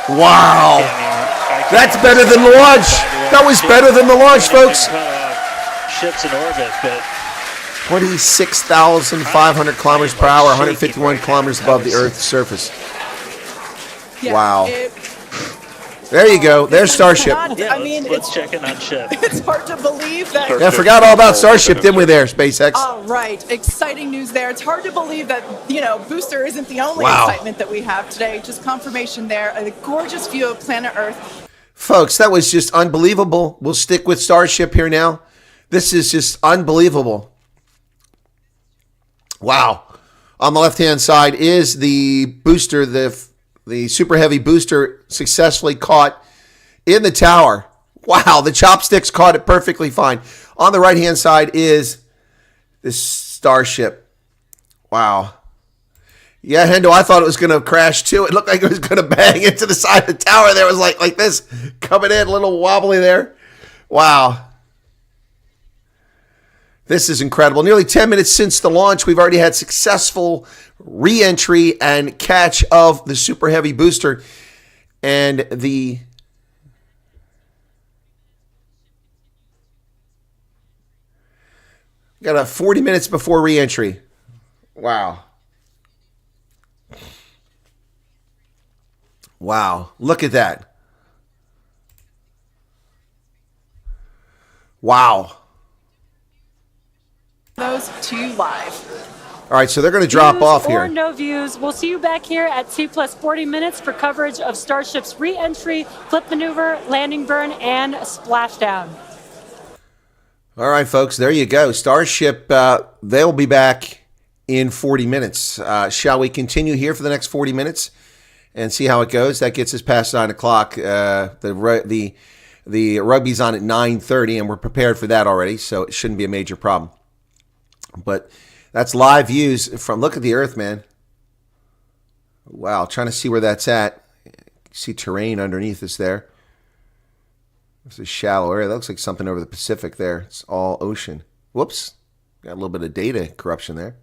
Speaker 2: Wow. That's better than the launch. That was better than the launch, folks.
Speaker 3: Ships in orbit, but
Speaker 2: 26,500 kilometers per hour, 151 kilometers above the Earth's surface.
Speaker 5: Yeah,
Speaker 2: Wow. There you go. There's Starship.
Speaker 3: yeah,
Speaker 5: I mean,
Speaker 3: let's check in on ship.
Speaker 5: it's hard to believe that.
Speaker 2: Yeah, I forgot all about Starship, didn't we there, SpaceX?
Speaker 5: All right, exciting news there. It's hard to believe that, Booster isn't the only
Speaker 2: Wow.
Speaker 5: excitement that we have today. Just confirmation there. A gorgeous view of planet Earth.
Speaker 2: Folks, that was just unbelievable. We'll stick with Starship here now. This is just unbelievable. Wow. On the left-hand side is the booster, the Super Heavy booster successfully caught in the tower. Wow, the chopsticks caught it perfectly fine. On the right-hand side is this Starship. Wow. Yeah, Hendo, I thought it was going to crash too. It looked like it was going to bang into the side of the tower. There was like this coming in, a little wobbly there. Wow. This is incredible. Nearly 10 minutes since the launch, we've already had successful re-entry and catch of the Super Heavy booster. And got 40 minutes before re-entry. Wow. Wow. Look at that. Wow.
Speaker 5: Those to you live.
Speaker 2: All right, so they're going to drop
Speaker 6: Views
Speaker 2: off
Speaker 6: or
Speaker 2: here.
Speaker 6: no views. We'll see you back here at T plus 40 minutes for coverage of Starship's re-entry, flip maneuver, landing burn, and splashdown.
Speaker 2: All right, folks, there you go. Starship, they'll be back in 40 minutes. Shall we continue here for the next 40 minutes and see how it goes? That gets us past 9 o'clock. The rugby's on at 9:30, and we're prepared for that already, so it shouldn't be a major problem. But that's live views from, look at the Earth, man. Wow, trying to see where that's at. See terrain underneath us there. It's a shallow area. That looks like something over the Pacific there. It's all ocean. Whoops. Got a little bit of data corruption there.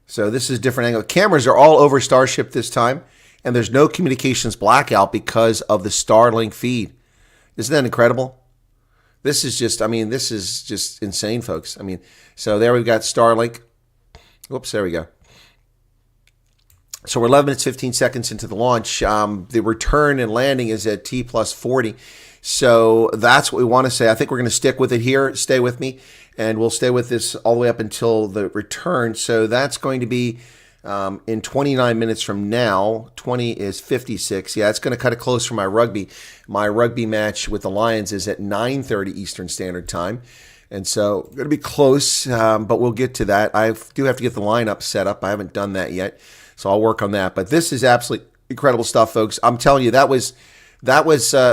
Speaker 2: So this is a different angle. Cameras are all over Starship this time. and there's no communications blackout because of the Starlink feed. Isn't that incredible? This is just insane, folks. I mean, so there we've got Starlink. Whoops, there we go. So we're 11 minutes, 15 seconds into the launch. The return and landing is at T plus 40. So that's what we want to say. I think we're going to stick with it here. Stay with me, and we'll stay with this all the way up until the return. So that's going to be in 29 minutes from now. 20 is 56. Yeah, it's going to cut it close for my rugby. My rugby match with the Lions is at 9:30 Eastern Standard Time. And so going to be close, but we'll get to that. I do have to get the lineup set up. I haven't done that yet. So I'll work on that. But this is absolutely incredible stuff, folks. I'm telling you, that was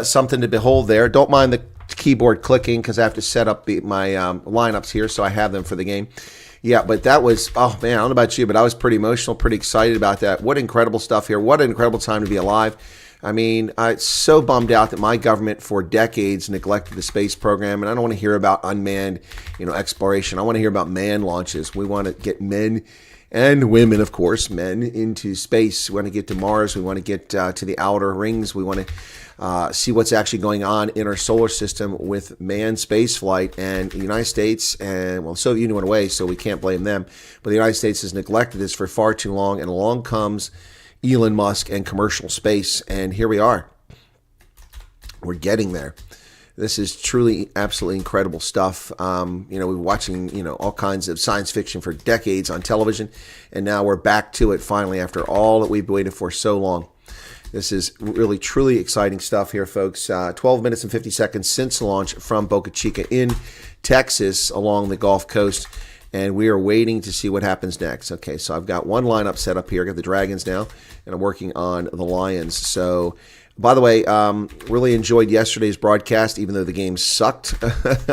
Speaker 2: something to behold there. Don't mind the keyboard clicking because I have to set up my lineups here so I have them for the game. Yeah, but that was, oh man, I don't know about you, but I was pretty emotional, pretty excited about that. What incredible stuff here. What an incredible time to be alive. I mean, I'm so bummed out that my government for decades neglected the space program, and I don't want to hear about unmanned, exploration. I want to hear about manned launches. We want to get men and women, of course, men into space. We want to get to Mars. We want to get to the outer rings. We want to see what's actually going on in our solar system with manned space flight. And the United States, and well, the Soviet Union went away, so we can't blame them. But the United States has neglected this for far too long. And along comes Elon Musk and commercial space. And here we are. We're getting there. This is truly absolutely incredible stuff. We've been watching, all kinds of science fiction for decades on television, and now we're back to it finally after all that we've waited for so long. This is really, truly exciting stuff here, folks. 12 minutes and 50 seconds since the launch from Boca Chica in Texas along the Gulf Coast, and we are waiting to see what happens next. Okay, so I've got one lineup set up here. I got the Dragons now, and I'm working on the Lions. So, by the way, really enjoyed yesterday's broadcast, even though the game sucked.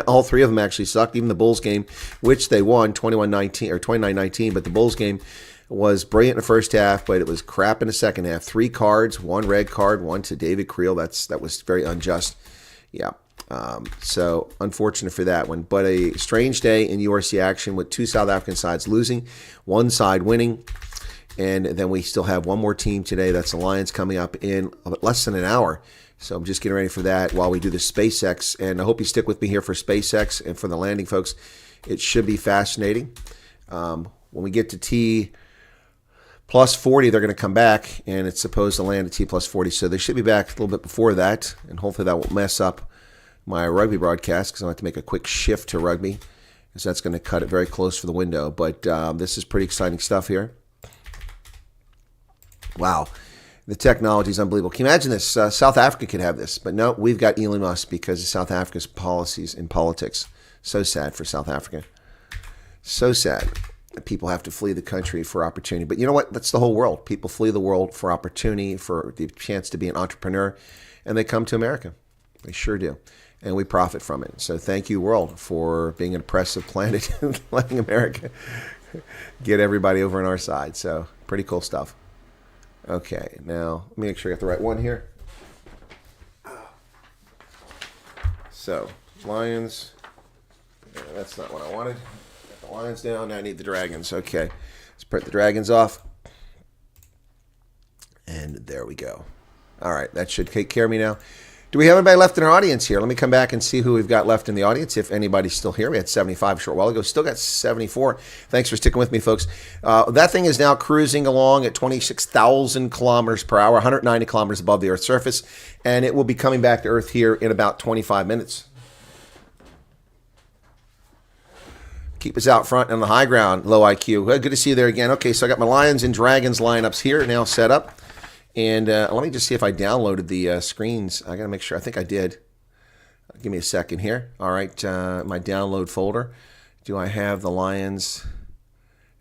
Speaker 2: All three of them actually sucked, even the Bulls game, which they won 21-19 or 29-19. But the Bulls game was brilliant in the first half, but it was crap in the second half. 3 cards, 1 red card, 1 to David Creel. That was very unjust. Yeah. So unfortunate for that one. But a strange day in URC action with 2 South African sides losing, 1 side winning. And then we still have one more team today. That's the Lions coming up in less than an hour. So I'm just getting ready for that while we do the SpaceX. And I hope you stick with me here for SpaceX and for the landing, folks. It should be fascinating. When we get to T plus 40, they're going to come back, and it's supposed to land at T plus 40. So they should be back a little bit before that. And hopefully that won't mess up my rugby broadcast because I have to make a quick shift to rugby because that's going to cut it very close for the window. But this is pretty exciting stuff here. Wow, the technology is unbelievable. Can you imagine this? South Africa could have this, but no, we've got Elon Musk because of South Africa's policies and politics. So sad for South Africa. So sad that people have to flee the country for opportunity. But you know what? That's the whole world. People flee the world for opportunity, for the chance to be an entrepreneur, and they come to America. They sure do. And we profit from it. So thank you, world, for being an oppressive planet and letting America get everybody over on our side. So pretty cool stuff. Okay, now let me make sure I got the right one here. So, Lions. Yeah, that's not what I wanted. Got the Lions down. Now I need the Dragons. Okay, let's print the Dragons off. And there we go. All right, that should take care of me now. Do we have anybody left in our audience here? Let me come back and see who we've got left in the audience. If anybody's still here, we had 75 a short while ago. Still got 74. Thanks for sticking with me, folks. That thing is now cruising along at 26,000 kilometers per hour, 190 kilometers above the Earth's surface, and it will be coming back to Earth here in about 25 minutes. Keep us out front on the high ground, low IQ. Well, good to see you there again. Okay, so I got my Lions and Dragons lineups here now set up. And let me just see if I downloaded the screens. I got to make sure. I think I did. Give me a second here. All right, my download folder. Do I have the Lions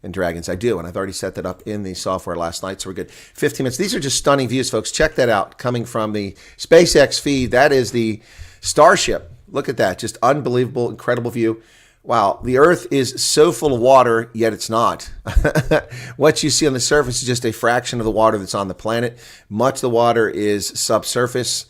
Speaker 2: and Dragons? I do, and I've already set that up in the software last night, so we're good. 15 minutes. These are just stunning views, folks. Check that out. Coming from the SpaceX feed. That is the Starship. Look at that. Just unbelievable, incredible view. Wow, the Earth is so full of water, yet it's not. What you see on the surface is just a fraction of the water that's on the planet. Much of the water is subsurface,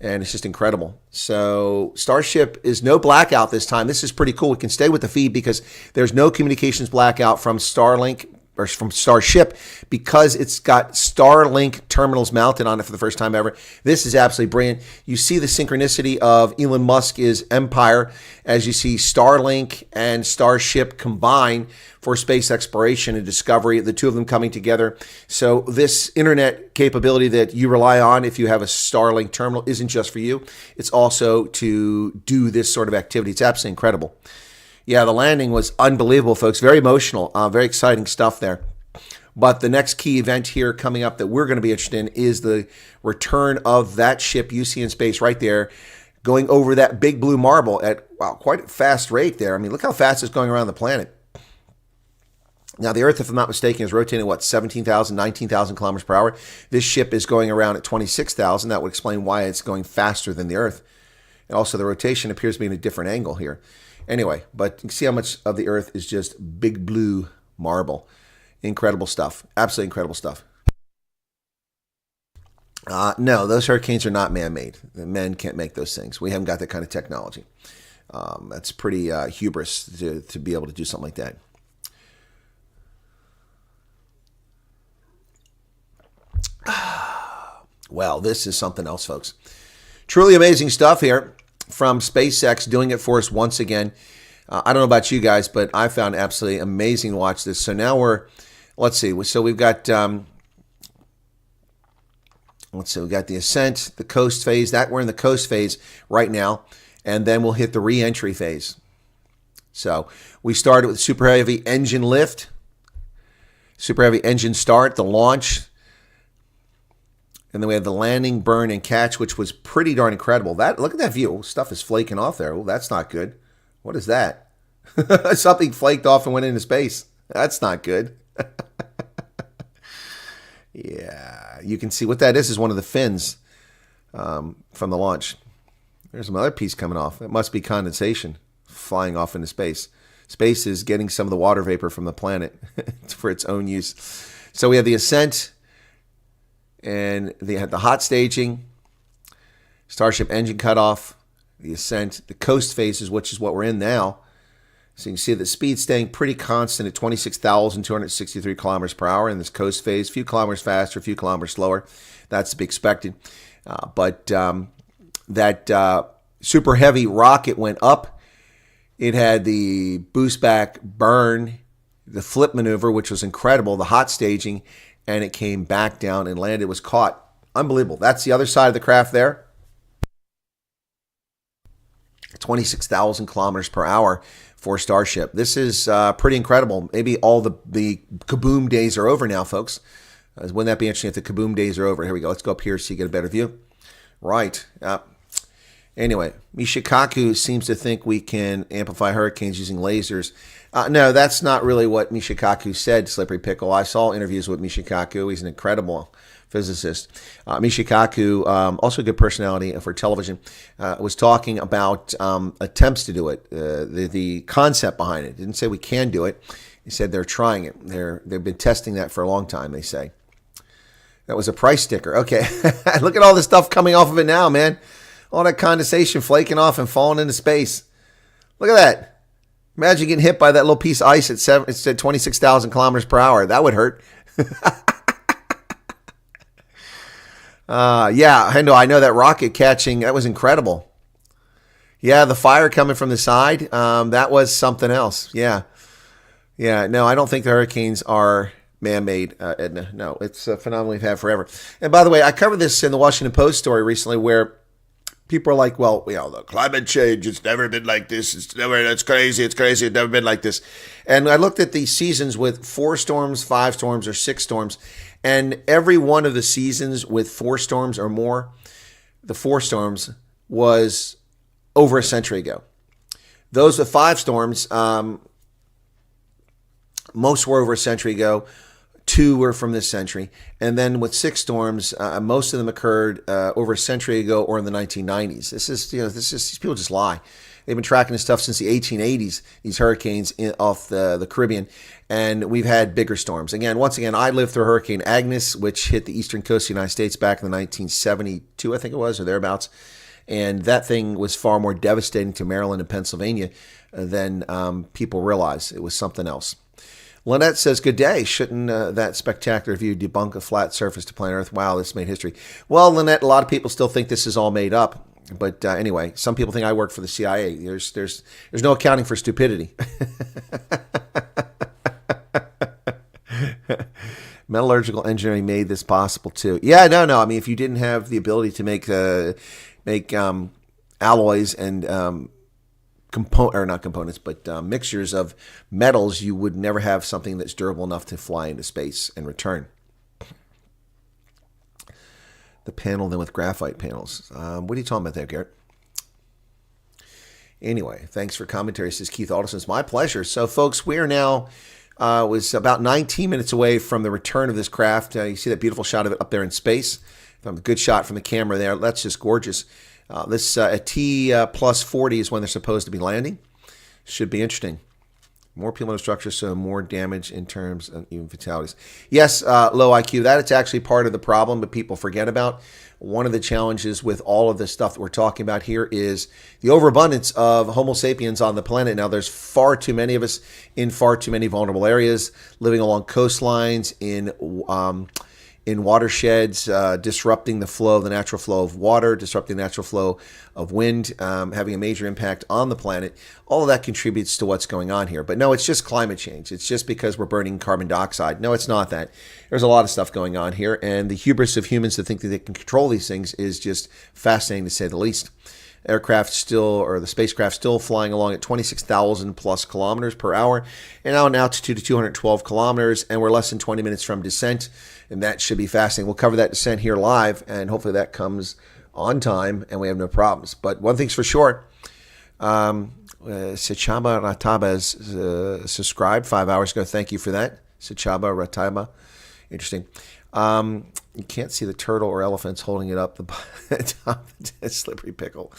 Speaker 2: and it's just incredible. So Starship is no blackout this time. This is pretty cool. We can stay with the feed because there's no communications blackout from Starlink or from Starship, because it's got Starlink terminals mounted on it for the first time ever. This is absolutely brilliant. You see the synchronicity of Elon Musk's empire as you see Starlink and Starship combine for space exploration and discovery, the two of them coming together. So this internet capability that you rely on if you have a Starlink terminal isn't just for you. It's also to do this sort of activity. It's absolutely incredible. Yeah, the landing was unbelievable, folks. Very emotional, very exciting stuff there. But the next key event here coming up that we're going to be interested in is the return of that ship you see in space right there, going over that big blue marble at, wow, quite a fast rate there. I mean, look how fast it's going around the planet. Now, the Earth, if I'm not mistaken, is rotating, what, 17,000, 19,000 kilometers per hour. This ship is going around at 26,000. That would explain why it's going faster than the Earth. And also, the rotation appears to be in a different angle here. Anyway, but you can see how much of the Earth is just big blue marble. Incredible stuff. Absolutely incredible stuff. No, those hurricanes are not man-made. Men can't make those things. We haven't got that kind of technology. That's pretty hubris to be able to do something like that. Well, this is something else, folks. Truly amazing stuff here from SpaceX, doing it for us once again. I don't know about you guys, but I found absolutely amazing to watch this. So now let's see. So we've got, we got the ascent, the coast phase. We're in the coast phase right now, and then we'll hit the re-entry phase. So we started with super heavy engine lift, super heavy engine start, the launch. And then we have the landing, burn, and catch, which was pretty darn incredible. Look at that view. Stuff is flaking off there. Well, that's not good. What is that? Something flaked off and went into space. That's not good. Yeah, you can see what that is one of the fins from the launch. There's another piece coming off. It must be condensation flying off into space. Space is getting some of the water vapor from the planet for its own use. So we have the ascent. And they had the hot staging, Starship engine cutoff, the ascent, the coast phases, which is what we're in now. So you can see the speed staying pretty constant at 26,263 kilometers per hour in this coast phase. A few kilometers faster, a few kilometers slower. That's to be expected. But that super heavy rocket went up. It had the boost back burn, the flip maneuver, which was incredible, the hot staging, and it came back down and landed. It was caught. Unbelievable. That's the other side of the craft there. 26,000 kilometers per hour for Starship. This is pretty incredible. Maybe all the kaboom days are over now, folks. Wouldn't that be interesting if the kaboom days are over? Here we go. Let's go up here so you get a better view. Right. Anyway, Mishikaku seems to think we can amplify hurricanes using lasers. No, that's not really what Mishikaku said, Slippery Pickle. I saw interviews with Mishikaku. He's an incredible physicist. Mishikaku, also a good personality for television, was talking about attempts to do it, the concept behind it. Didn't say we can do it. He said they're trying it. They've been testing that for a long time, they say. That was a price sticker. Okay, look at all the stuff coming off of it now, man. All that condensation flaking off and falling into space. Look at that. Imagine getting hit by that little piece of ice at 26,000 kilometers per hour. That would hurt. Yeah, I know that rocket catching. That was incredible. Yeah, the fire coming from the side. That was something else. Yeah. No, I don't think the hurricanes are man-made, Edna. No, it's a phenomenon we've had forever. And by the way, I covered this in the Washington Post story recently where people are like, well, the climate change, it's never been like this. It's crazy. It's never been like this. And I looked at the seasons with 4 storms, 5 storms, or 6 storms. And every one of the seasons with 4 storms or more, the 4 storms was over a century ago. Those with 5 storms, most were over a century ago. 2 were from this century. And then with 6 storms, most of them occurred over a century ago or in the 1990s. These people just lie. They've been tracking this stuff since the 1880s, these hurricanes off the Caribbean. And we've had bigger storms. Once again, I lived through Hurricane Agnes, which hit the eastern coast of the United States back in the 1972, I think it was, or thereabouts. And that thing was far more devastating to Maryland and Pennsylvania than people realize. It was something else. Lynette says, good day. Shouldn't that spectacular view debunk a flat surface to planet Earth? Wow, this made history. Well, Lynette, a lot of people still think this is all made up. But anyway, some people think I work for the CIA. There's no accounting for stupidity. Metallurgical engineering made this possible too. Yeah, no. I mean, if you didn't have the ability to make alloys and mixtures of metals, you would never have something that's durable enough to fly into space and return. The panel then with graphite panels. What are you talking about there, Garrett? Anyway, thanks for commentary, says Keith Alderson. It's my pleasure. So, folks, we are now was about 19 minutes away from the return of this craft. You see that beautiful shot of it up there in space. A good shot from the camera there. That's just gorgeous. This at T plus 40 is when they're supposed to be landing. Should be interesting. More people in the structure, so more damage in terms of even fatalities. Yes, low IQ. That is actually part of the problem that people forget about. One of the challenges with all of this stuff that we're talking about here is the overabundance of Homo sapiens on the planet. Now, there's far too many of us in far too many vulnerable areas, living along coastlines, in watersheds, disrupting the flow, the natural flow of water, disrupting the natural flow of wind, having a major impact on the planet. All of that contributes to what's going on here. But no, it's just climate change. It's just because we're burning carbon dioxide. No, it's not that. There's a lot of stuff going on here. And the hubris of humans to think that they can control these things is just fascinating to say the least. Aircraft still, or the spacecraft still flying along at 26,000 plus kilometers per hour, and now an altitude of 212 kilometers, and we're less than 20 minutes from descent, and that should be fascinating. We'll cover that descent here live, and hopefully that comes on time, and we have no problems. But one thing's for sure, Sechaba Rataba subscribed 5 hours ago. Thank you for that, Sechaba Rataba. Interesting. You can't see the turtle or elephants holding it up the top of the slippery pickle.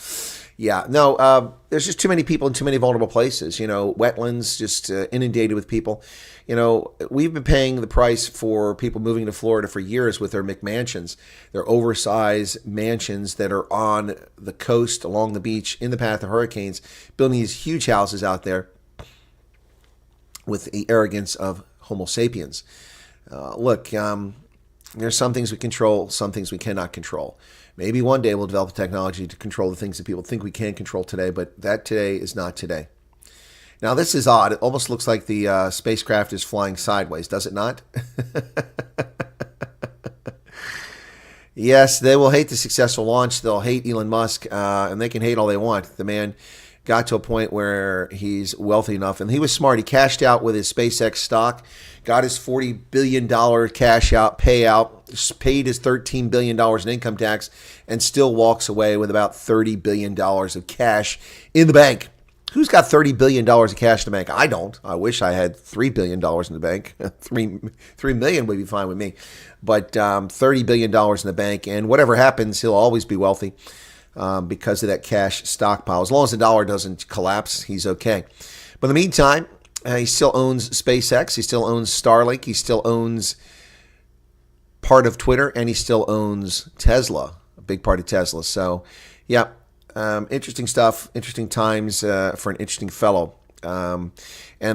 Speaker 2: Yeah, no, there's just too many people in too many vulnerable places. You know, wetlands just inundated with people. You know, we've been paying the price for people moving to Florida for years with their McMansions. They're oversized mansions that are on the coast, along the beach, in the path of hurricanes, building these huge houses out there with the arrogance of Homo sapiens. Look, there's some things we control, some things we cannot control. Maybe one day we'll develop technology to control the things that people think we can control today, but that today is not today. Now, this is odd. It almost looks like the spacecraft is flying sideways, does it not? Yes, they will hate the successful launch. They'll hate Elon Musk, and they can hate all they want. The man got to a point where he's wealthy enough, and he was smart. He cashed out with his SpaceX stock, got his $40 billion cash out payout, paid his $13 billion in income tax, and still walks away with about $30 billion of cash in the bank. Who's got $30 billion of cash in the bank? I don't. I wish I had $3 billion in the bank. $3 million would be fine with me. But $30 billion in the bank, and whatever happens, he'll always be wealthy. Because of that cash stockpile. As long as the dollar doesn't collapse, he's okay. But in the meantime, he still owns SpaceX. He still owns Starlink. He still owns part of Twitter. And he still owns Tesla, a big part of Tesla. So, yeah, interesting stuff, interesting times for an interesting fellow. And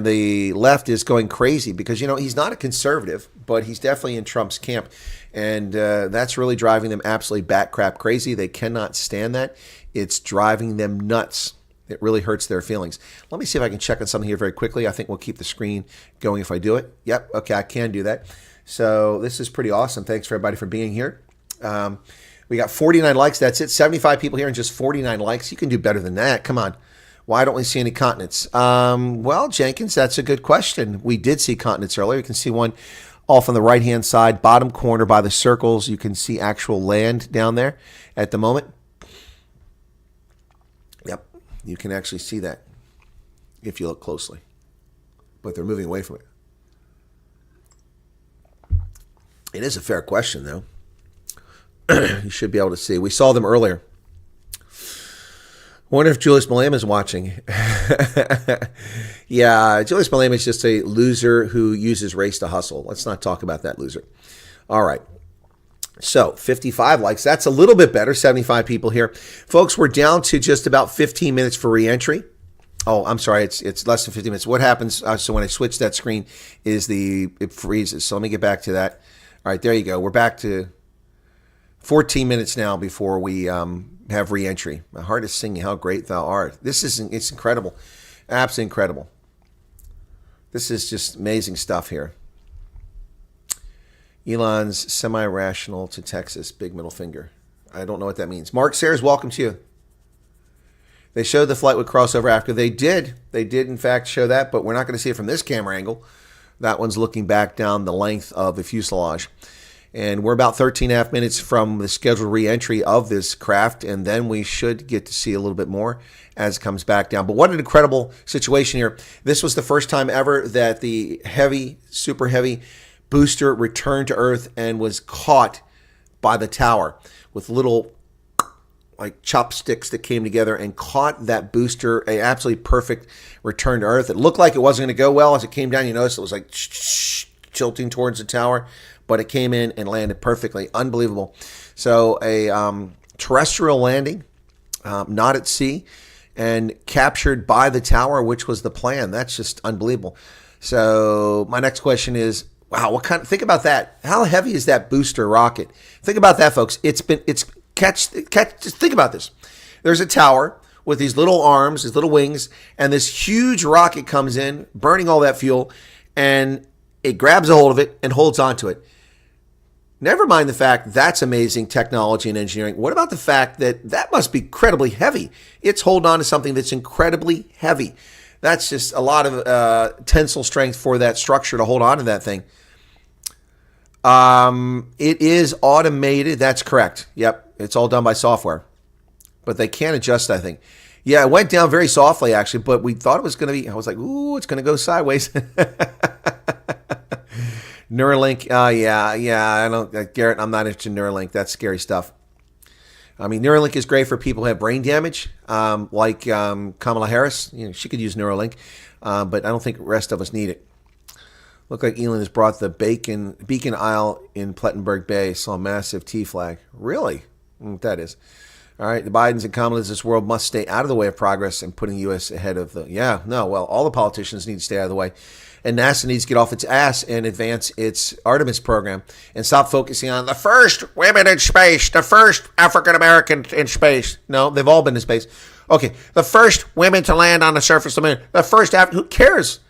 Speaker 2: the left is going crazy because, you know, he's not a conservative, but he's definitely in Trump's camp. And that's really driving them absolutely bat crap crazy. They cannot stand that. It's driving them nuts. It really hurts their feelings. Let me see if I can check on something here very quickly. I think we'll keep the screen going if I do it. Yep. Okay, I can do that. So this is pretty awesome. Thanks for everybody for being here. We got 49 likes. That's it. 75 people here and just 49 likes. You can do better than that. Come on. Why don't we see any continents? Well, Jenkins, that's a good question. We did see continents earlier. You can see one off on the right-hand side, bottom corner by the circles. You can see actual land down there at the moment. Yep, you can actually see that if you look closely. But they're moving away from it. It is a fair question, though. You should be able to see. We saw them earlier. I wonder if Julius Malema is watching. Yeah, Julius Malema is just a loser who uses race to hustle. Let's not talk about that loser. All right. So 55 likes. That's a little bit better. 75 people here. Folks, we're down to just about 15 minutes for reentry. Oh, I'm sorry. It's less than 50 minutes. What happens? So when I switch that screen, it freezes. So let me get back to that. All right, there you go. We're back to 14 minutes now before we have reentry. My heart is singing, how great thou art. It's incredible, absolutely incredible. This is just amazing stuff here. Elon's semi-rational to Texas, big middle finger. I don't know what that means. Mark Sayers, welcome to you. They showed the flight would cross over after. They did in fact show that, but we're not going to see it from this camera angle. That one's looking back down the length of the fuselage. And we're about 13.5 minutes from the scheduled re-entry of this craft, and then we should get to see a little bit more as it comes back down. But what an incredible situation here. This was the first time ever that the heavy, super heavy booster returned to Earth and was caught by the tower with little like chopsticks that came together and caught that booster, a absolutely perfect return to Earth. It looked like it wasn't going to go well as it came down. You notice it was like tilting towards the tower, but it came in and landed perfectly. Unbelievable. So a terrestrial landing, not at sea, and captured by the tower, which was the plan. That's just unbelievable. So my next question is, wow, think about that. How heavy is that booster rocket? Think about that, folks. Just think about this. There's a tower with these little arms, these little wings, and this huge rocket comes in, burning all that fuel, and it grabs a hold of it and holds onto it. Never mind the fact that's amazing technology and engineering. What about the fact that must be incredibly heavy? It's holding on to something that's incredibly heavy. That's just a lot of tensile strength for that structure to hold on to that thing. It is automated. That's correct. Yep. It's all done by software. But they can adjust, I think. Yeah, it went down very softly, actually, but we thought it was going to be, I was like, ooh, it's going to go sideways. Neuralink, Garrett, I'm not interested in Neuralink. That's scary stuff. I mean, Neuralink is great for people who have brain damage, like Kamala Harris. You know, she could use Neuralink, but I don't think the rest of us need it. Look like Elon has brought the Beacon Isle in Plettenberg Bay. Saw a massive T flag. Really? That is. All right, the Bidens and Kamalas, this world must stay out of the way of progress and putting the U.S. ahead of all the politicians need to stay out of the way. And NASA needs to get off its ass and advance its Artemis program and stop focusing on the first women in space, the first African-American in space. No, they've all been in space. Okay, the first women to land on the surface of the moon. The first who cares?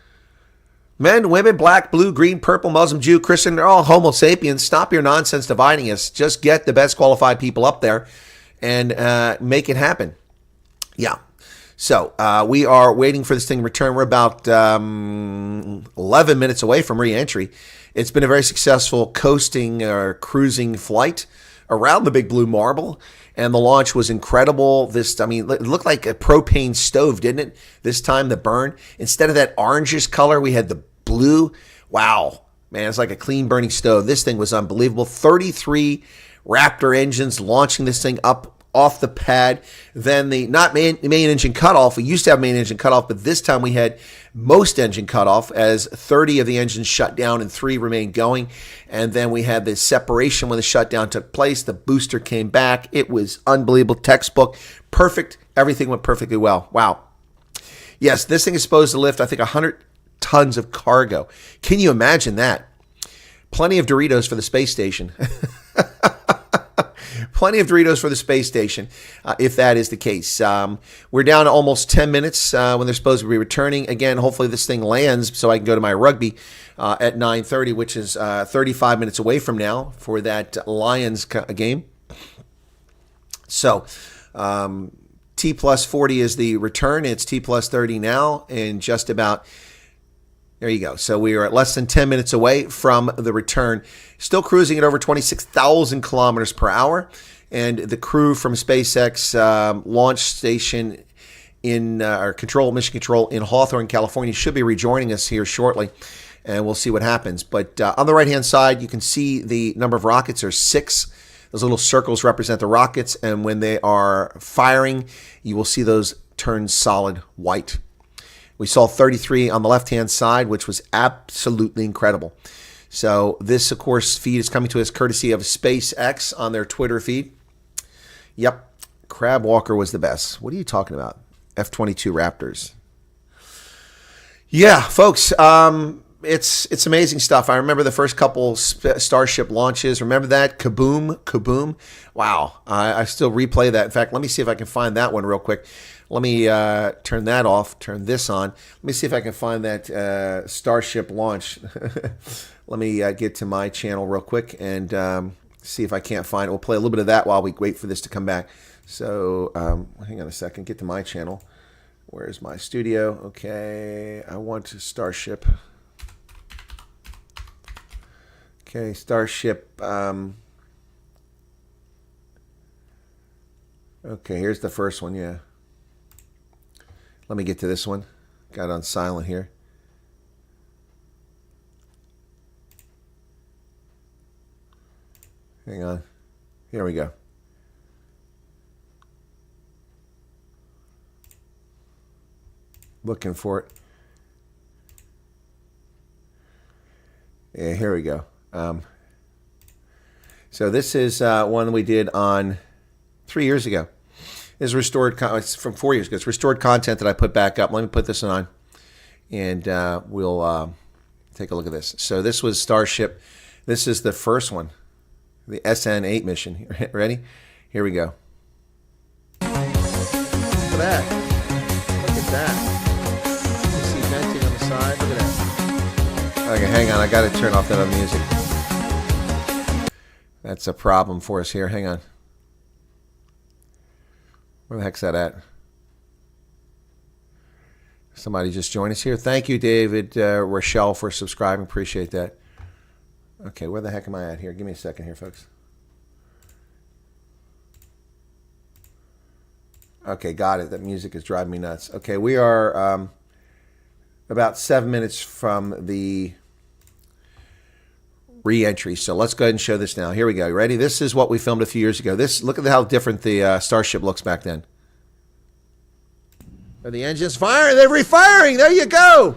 Speaker 2: Men, women, black, blue, green, purple, Muslim, Jew, Christian, they're all Homo sapiens. Stop your nonsense dividing us. Just get the best qualified people up there and make it happen. Yeah. So we are waiting for this thing to return. We're about 11 minutes away from re-entry. It's been a very successful coasting or cruising flight around the big blue marble, and the launch was incredible. It looked like a propane stove, didn't it? This time the burn, instead of that orangish color, we had the blue. Wow, man, it's like a clean burning stove. This thing was unbelievable. 33 Raptor engines launching this thing up off the pad. Then the main engine cutoff. We used to have main engine cutoff, but this time we had most engine cutoff as 30 of the engines shut down and 3 remained going. And then we had this separation when the shutdown took place. The booster came back. It was unbelievable, textbook, perfect. Everything went perfectly well. Wow. Yes, this thing is supposed to lift, I think, 100 tons of cargo. Can you imagine that? Plenty of Doritos for the space station. Plenty of Doritos for the space station, if that is the case. We're down to almost 10 minutes when they're supposed to be returning. Again, hopefully this thing lands so I can go to my rugby at 9:30, which is 35 minutes away from now for that Lions game. So T plus 40 is the return. It's T plus 30 now, and just about... There you go. So we are at less than 10 minutes away from the return. Still cruising at over 26,000 kilometers per hour. And the crew from SpaceX launch station in Mission Control in Hawthorne, California should be rejoining us here shortly. And we'll see what happens. But on the right-hand side, you can see the number of rockets are 6. Those little circles represent the rockets. And when they are firing, you will see those turn solid white. We saw 33 on the left-hand side, which was absolutely incredible. So this, of course, feed is coming to us courtesy of SpaceX on their Twitter feed. Yep, Crab Walker was the best. What are you talking about? F-22 Raptors. Yeah, folks, it's amazing stuff. I remember the first couple Starship launches. Remember that? Kaboom. Wow. I still replay that. In fact, let me see if I can find that one real quick. Let me turn that off, turn this on. Let me see if I can find that Starship launch. Let me get to my channel real quick and see if I can't find it. We'll play a little bit of that while we wait for this to come back. So hang on a second. Get to my channel. Where's my studio? Okay, I want Starship. Okay, Starship. Okay, here's the first one, yeah. Let me get to this one. Got it on silent here. Hang on. Here we go. Looking for it. Yeah, here we go. So this is one we did on 3 years ago. This is restored. It's from 4 years ago. It's restored content that I put back up. Let me put this on, and we'll take a look at this. So this was Starship. This is the first one, the SN8 mission. Ready? Here we go. Look at that. Look at that. Venting on the side. Look at that. Okay, hang on. I got to turn off that other music. That's a problem for us here. Hang on. Where the heck's that at? Somebody just joined us here. Thank you, David Rochelle, for subscribing. Appreciate that. Okay, where the heck am I at here? Give me a second here, folks. Okay, got it. That music is driving me nuts. Okay, we are about 7 minutes from the re-entry. So let's go ahead and show this now. Here we go. You ready? This is what we filmed a few years ago. Look at how different the Starship looks back then. Are the engines firing? They're refiring. There you go.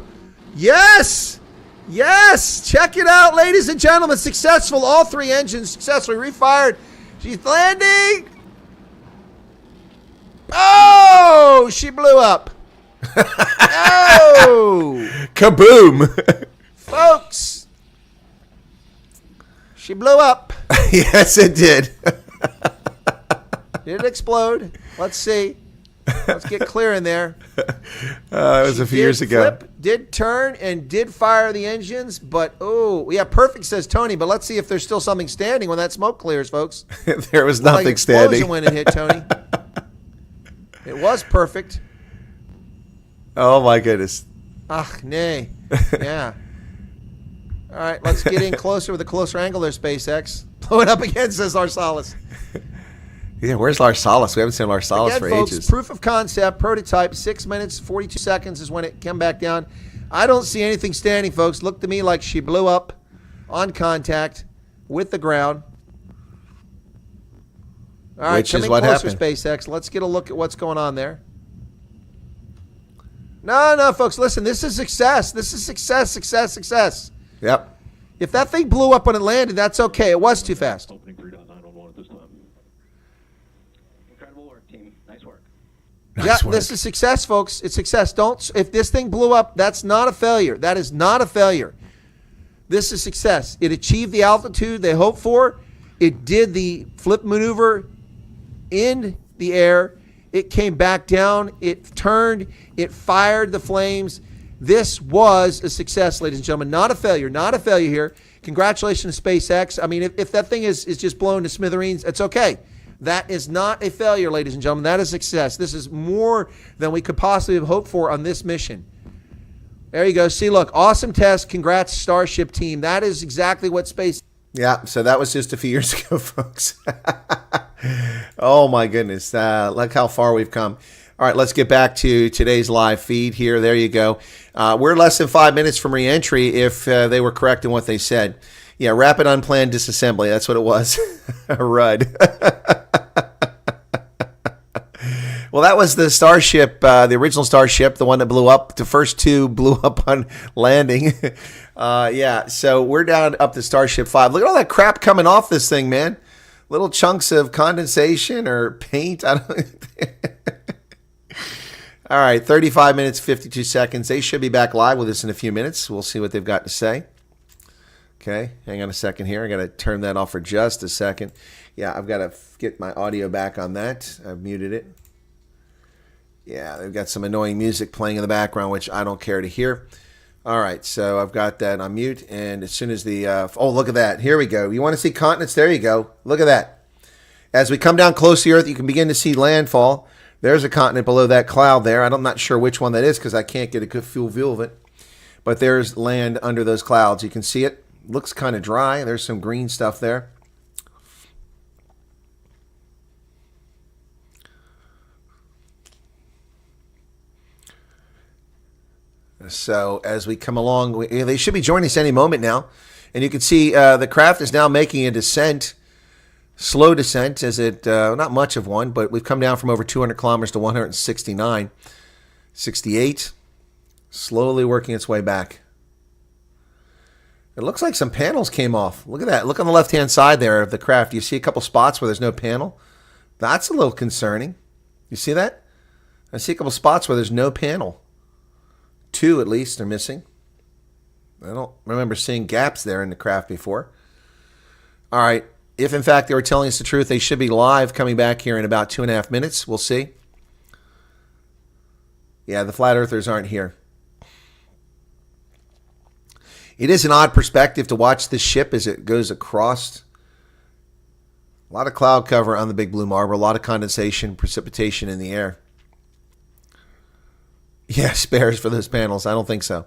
Speaker 2: Yes. Yes. Check it out, ladies and gentlemen. Successful. All three engines successfully refired. She's landing. Oh, she blew up. Oh. Kaboom. Folks. She blew up. Yes, it did. Did it explode? Let's see. Let's get clear in there. It was a few years ago. Did turn and did fire the engines, but oh, yeah, perfect, says Tony. But let's see if there's still something standing when that smoke clears, folks. There was nothing like standing. When it hit Tony. It was perfect. Oh my goodness. Ach, nay. Yeah. All right, let's get in closer with a closer angle there, SpaceX. Blow it up again, says Larsalis. Yeah, where's Larsalis? We haven't seen Larsalis again, for folks, ages. Proof of concept, prototype, 6 minutes, 42 seconds is when it came back down. I don't see anything standing, folks. Looked to me like she blew up on contact with the ground. All right, which is what happened. SpaceX. Let's get a look at what's going on there. No, folks, listen. This is success. This is success. Yep. If that thing blew up when it landed, that's okay. It was too fast.
Speaker 7: Opening 3.911 at this time. Incredible work, team. Nice work.
Speaker 2: Yeah, this is success, folks. It's success. If this thing blew up, that's not a failure. That is not a failure. This is success. It achieved the altitude they hoped for. It did the flip maneuver in the air. It came back down. It turned. It fired the flames. This was a success, ladies and gentlemen. Not a failure. Not a failure here. Congratulations to SpaceX. I mean, if that thing is just blown to smithereens, it's okay. That is not a failure, ladies and gentlemen. That is success. This is more than we could possibly have hoped for on this mission. There you go. See, look, awesome test. Congrats, Starship team. That is exactly what space. Yeah, so that was just a few years ago, folks. Oh, my goodness. Look how far we've come. All right, let's get back to today's live feed here. There you go. We're less than 5 minutes from reentry if they were correct in what they said. Yeah, rapid unplanned disassembly. That's what it was. A RUD. Well, that was the Starship, the original Starship, the one that blew up. The first two blew up on landing. Yeah, so we're down up to Starship 5. Look at all that crap coming off this thing, man. Little chunks of condensation or paint. I don't All right, 35 minutes, 52 seconds. They should be back live with us in a few minutes. We'll see what they've got to say. Okay, hang on a second here. I got to turn that off for just a second. Yeah, I've got to get my audio back on that. I've muted it. Yeah, they've got some annoying music playing in the background, which I don't care to hear. All right, so I've got that on mute, and as soon as the... oh, look at that. Here we go. You want to see continents? There you go. Look at that. As we come down close to the Earth, you can begin to see landfall. There's a continent below that cloud there. I'm not sure which one that is because I can't get a good full view of it. But there's land under those clouds. You can see it. Looks kind of dry. There's some green stuff there. So as we come along, they should be joining us any moment now. And you can see the craft is now making a descent. Slow descent, is it? Not much of one, but we've come down from over 200 kilometers to 169, 68, slowly working its way back. It looks like some panels came off. Look at that. Look on the left-hand side there of the craft. You see a couple spots where there's no panel? That's a little concerning. You see that? I see a couple spots where there's no panel. 2 at least are missing. I don't remember seeing gaps there in the craft before. All right. If, in fact, they were telling us the truth, they should be live coming back here in about 2.5 minutes. We'll see. Yeah, the flat earthers aren't here. It is an odd perspective to watch this ship as it goes across. A lot of cloud cover on the Big Blue Marble, a lot of condensation, precipitation in the air. Yeah, spares for those panels. I don't think so.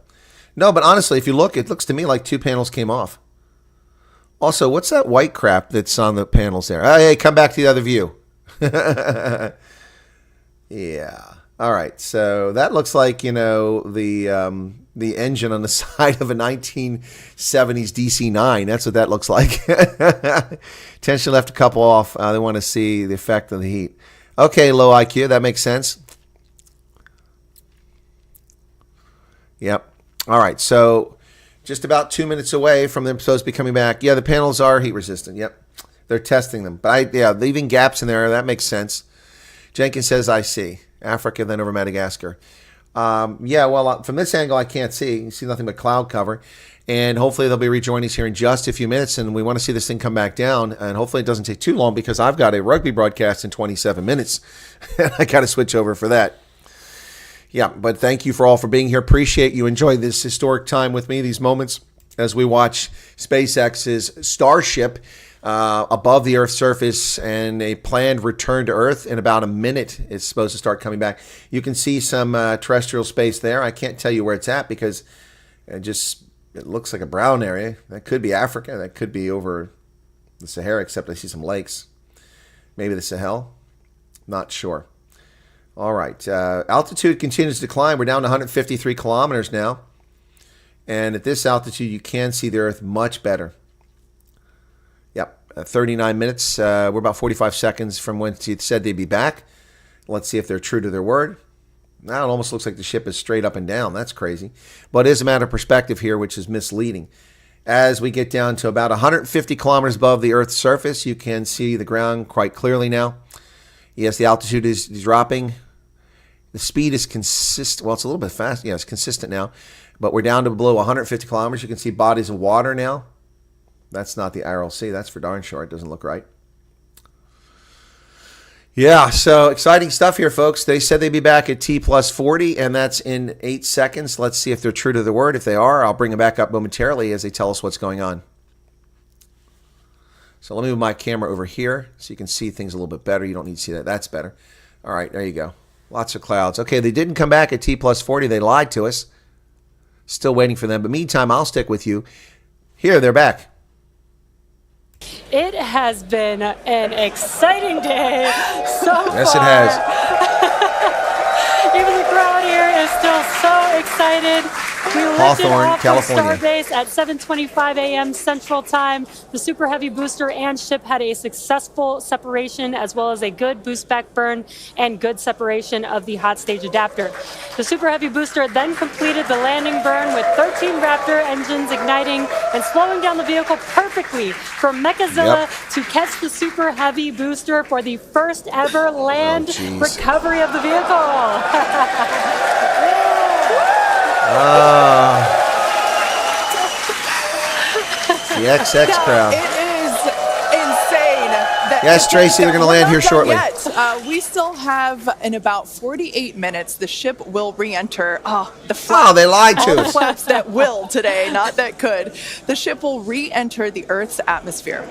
Speaker 2: No, but honestly, if you look, it looks to me like 2 panels came off. Also, what's that white crap that's on the panels there? Oh, hey, come back to the other view. Yeah. All right. So that looks like, you know, the engine on the side of a 1970s DC-9. That's what that looks like. Tension left a couple off. They want to see the effect of the heat. Okay, low IQ. That makes sense. Yep. All right. So... just about 2 minutes away from them supposed to be coming back. Yeah, the panels are heat resistant. Yep. They're testing them. But yeah, leaving gaps in there, that makes sense. Jenkins says, I see. Africa, then over Madagascar. Yeah, well, from this angle, I can't see. You see nothing but cloud cover. And hopefully they'll be rejoining us here in just a few minutes. And we want to see this thing come back down. And hopefully it doesn't take too long because I've got a rugby broadcast in 27 minutes. I got to switch over for that. Yeah, but thank you for all for being here. Appreciate you enjoying this historic time with me, these moments as we watch SpaceX's Starship above the Earth's surface and a planned return to Earth in about a minute. It's supposed to start coming back. You can see some terrestrial space there. I can't tell you where it's at because it looks like a brown area. That could be Africa. That could be over the Sahara, except I see some lakes. Maybe the Sahel. Not sure. All right. Altitude continues to climb. We're down to 153 kilometers now. And at this altitude, you can see the Earth much better. Yep. 39 minutes. We're about 45 seconds from when it said they'd be back. Let's see if they're true to their word. Now it almost looks like the ship is straight up and down. That's crazy. But it is a matter of perspective here, which is misleading. As we get down to about 150 kilometers above the Earth's surface, you can see the ground quite clearly now. Yes, the altitude is dropping. The speed is consistent. Well, it's a little bit fast. Yeah, it's consistent now. But we're down to below 150 kilometers. You can see bodies of water now. That's not the IRLC. That's for darn sure. It doesn't look right. Yeah, so exciting stuff here, folks. They said they'd be back at T plus 40, and that's in 8 seconds. Let's see if they're true to their word. If they are, I'll bring them back up momentarily as they tell us what's going on. So let me move my camera over here so you can see things a little bit better. You don't need to see that. That's better. All right, there you go. Lots of clouds. Okay, they didn't come back at T plus 40. They lied to us. Still waiting for them. But meantime, I'll stick with you. Here, they're back.
Speaker 6: It has been an exciting day so far.
Speaker 2: Yes, it has.
Speaker 6: Even the crowd here is still so excited. We lifted
Speaker 2: Hawthorne,
Speaker 6: off from
Speaker 2: California.
Speaker 6: Starbase at 7:25 a.m. Central Time. The Super Heavy booster and ship had a successful separation, as well as a good boost back burn and good separation of the hot stage adapter. The Super Heavy booster then completed the landing burn with 13 Raptor engines igniting and slowing down the vehicle perfectly for Mechazilla to catch the Super Heavy booster for the first ever land recovery of the vehicle.
Speaker 2: The XX crowd.
Speaker 5: It is insane.
Speaker 2: Yes, Tracy, they're going to land here shortly.
Speaker 5: We still have, in about 48 minutes, the ship will re-enter. The flaps.
Speaker 2: Oh, they lied to
Speaker 5: all
Speaker 2: us.
Speaker 5: the flaps that will today, not that could. The ship will re-enter the Earth's atmosphere.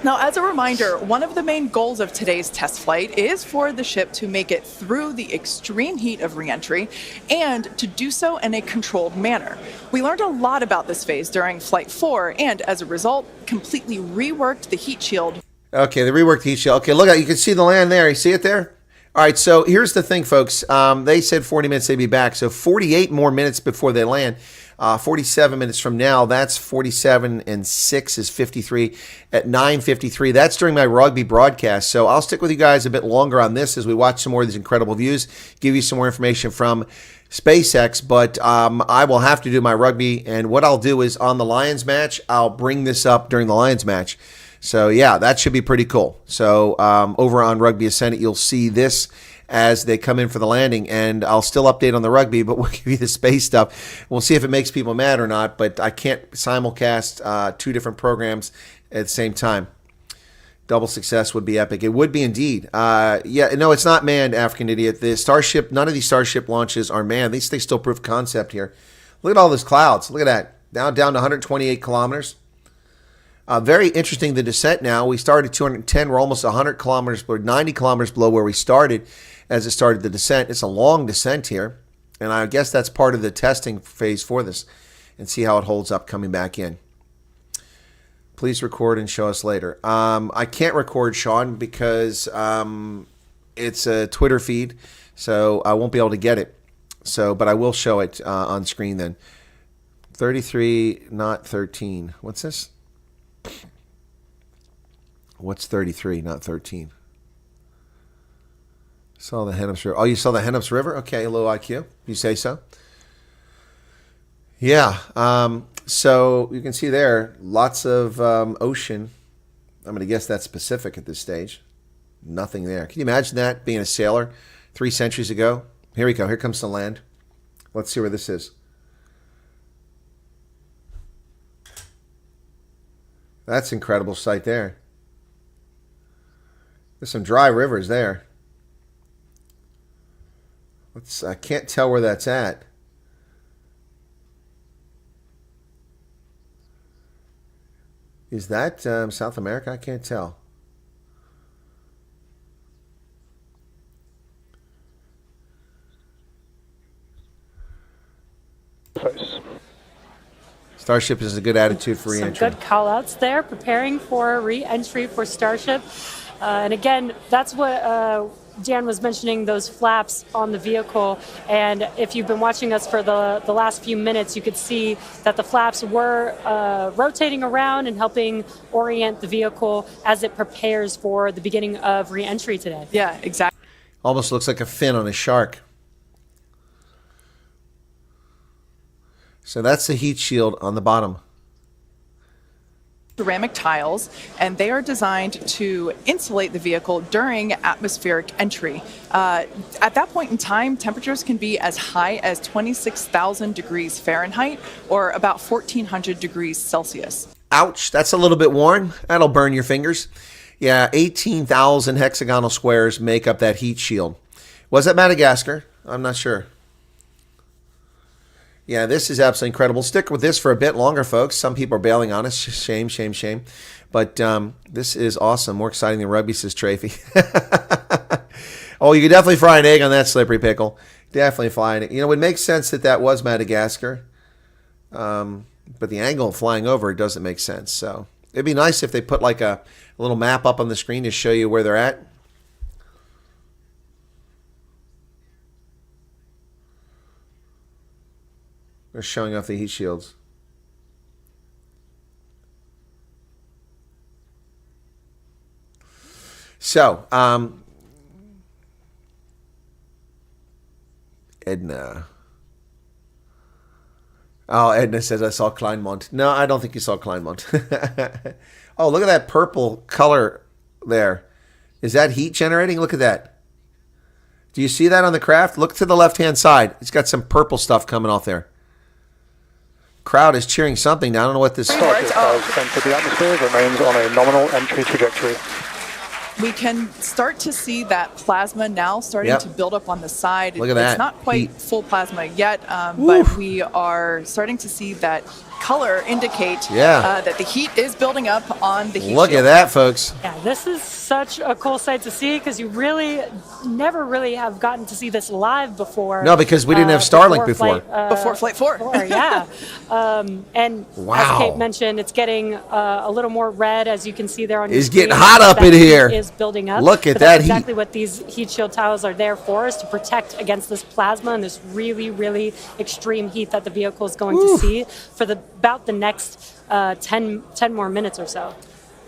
Speaker 5: Now, as a reminder, one of the main goals of today's test flight is for the ship to make it through the extreme heat of re-entry and to do so in a controlled manner. We learned a lot about this phase during Flight 4 and, as a result, completely reworked the heat shield.
Speaker 2: Okay, they reworked the heat shield. Okay, look out. You can see the land there. You see it there? All right, so here's the thing, folks. They said 40 minutes they'd be back. So 48 more minutes before they land. 47 minutes from now, that's 47 and 6 is 53 at 9:53. That's during my rugby broadcast. So I'll stick with you guys a bit longer on this as we watch some more of these incredible views, give you some more information from SpaceX, but I will have to do my rugby. And what I'll do is on the Lions match, I'll bring this up during the Lions match. So yeah, that should be pretty cool. So over on Rugby Ascent, you'll see this as they come in for the landing, and I'll still update on the rugby, but we'll give you the space stuff. We'll see if it makes people mad or not, but I can't simulcast two different programs at the same time. Double success would be epic. It would be indeed. Yeah, no, it's not manned, African idiot. The Starship, none of these Starship launches are manned. They still proof of concept here. Look at all those clouds. Look at that. Now down to 128 kilometers. Very interesting, the descent now. We started at 210. We're almost 100 kilometers, or 90 kilometers below where we started as it started the descent. It's a long descent here, and I guess that's part of the testing phase for this, and see how it holds up coming back in. Please record and show us later. I can't record, Sean, because it's a Twitter feed, so I won't be able to get it. So, but I will show it on screen then. 33, not 13. What's this? What's 33, not 13? Saw the Hennep's River. Oh, you saw the Hennep's River? Okay, a little IQ. You say so? Yeah. So you can see there, lots of ocean. I'm going to guess that's Pacific at this stage. Nothing there. Can you imagine that, being a sailor 3 centuries ago? Here we go. Here comes the land. Let's see where this is. That's an incredible sight there. There's some dry rivers there. I can't tell where that's at. Is that South America? I can't tell. Starship is a good attitude for re-entry.
Speaker 6: Some good call-outs there, preparing for re-entry for Starship. And again, that's what Jan was mentioning, those flaps on the vehicle. And if you've been watching us for the last few minutes, you could see that the flaps were rotating around and helping orient the vehicle as it prepares for the beginning of re-entry today.
Speaker 5: Yeah, exactly.
Speaker 2: Almost looks like a fin on a shark. So that's the heat shield on the bottom.
Speaker 5: Ceramic tiles, and they are designed to insulate the vehicle during atmospheric entry. At that point in time, temperatures can be as high as 26,000 degrees Fahrenheit or about 1,400 degrees Celsius.
Speaker 2: Ouch, that's a little bit warm. That'll burn your fingers. Yeah, 18,000 hexagonal squares make up that heat shield. Was that Madagascar? I'm not sure. Yeah, this is absolutely incredible. Stick with this for a bit longer, folks. Some people are bailing on us. Shame, shame, shame. But this is awesome. More exciting than rugby, says Trafy. Oh, you could definitely fry an egg on that slippery pickle. Definitely frying it. You know, it would make sense that was Madagascar. But the angle of flying over doesn't make sense. So it'd be nice if they put like a little map up on the screen to show you where they're at. They're showing off the heat shields. So, Edna. Oh, Edna says, I saw Kleinmont. No, I don't think you saw Kleinmont. Oh, look at that purple color there. Is that heat generating? Look at that. Do you see that on the craft? Look to the left-hand side. It's got some purple stuff coming off there. Crowd is cheering something. Now, I don't know what this is.
Speaker 4: Starship has entered the atmosphere, remains on a nominal entry trajectory.
Speaker 5: We can start to see that plasma now starting to build up on the side.
Speaker 2: Look at that.
Speaker 5: It's not quite
Speaker 2: heat.
Speaker 5: full plasma yet, but we are starting to see that color indicate that the heat is building up on the heat
Speaker 2: Look
Speaker 5: shield.
Speaker 2: at that, folks.
Speaker 6: Yeah, this is such a cool sight to see because you really never really have gotten to see this live before.
Speaker 2: No, because we didn't have Starlink before.
Speaker 5: Before Flight 4.
Speaker 6: Yeah. And as Kate mentioned, it's getting a little more red, as you can see there on your
Speaker 2: It's
Speaker 6: screen.
Speaker 2: getting hot up
Speaker 6: That
Speaker 2: in
Speaker 6: heat
Speaker 2: here.
Speaker 6: is building up.
Speaker 2: Look at
Speaker 6: But
Speaker 2: that
Speaker 6: that's
Speaker 2: heat.
Speaker 6: exactly what these heat shield tiles are there for, is to protect against this plasma and this really, really extreme heat that the vehicle is going to see for about the next 10 more minutes or so.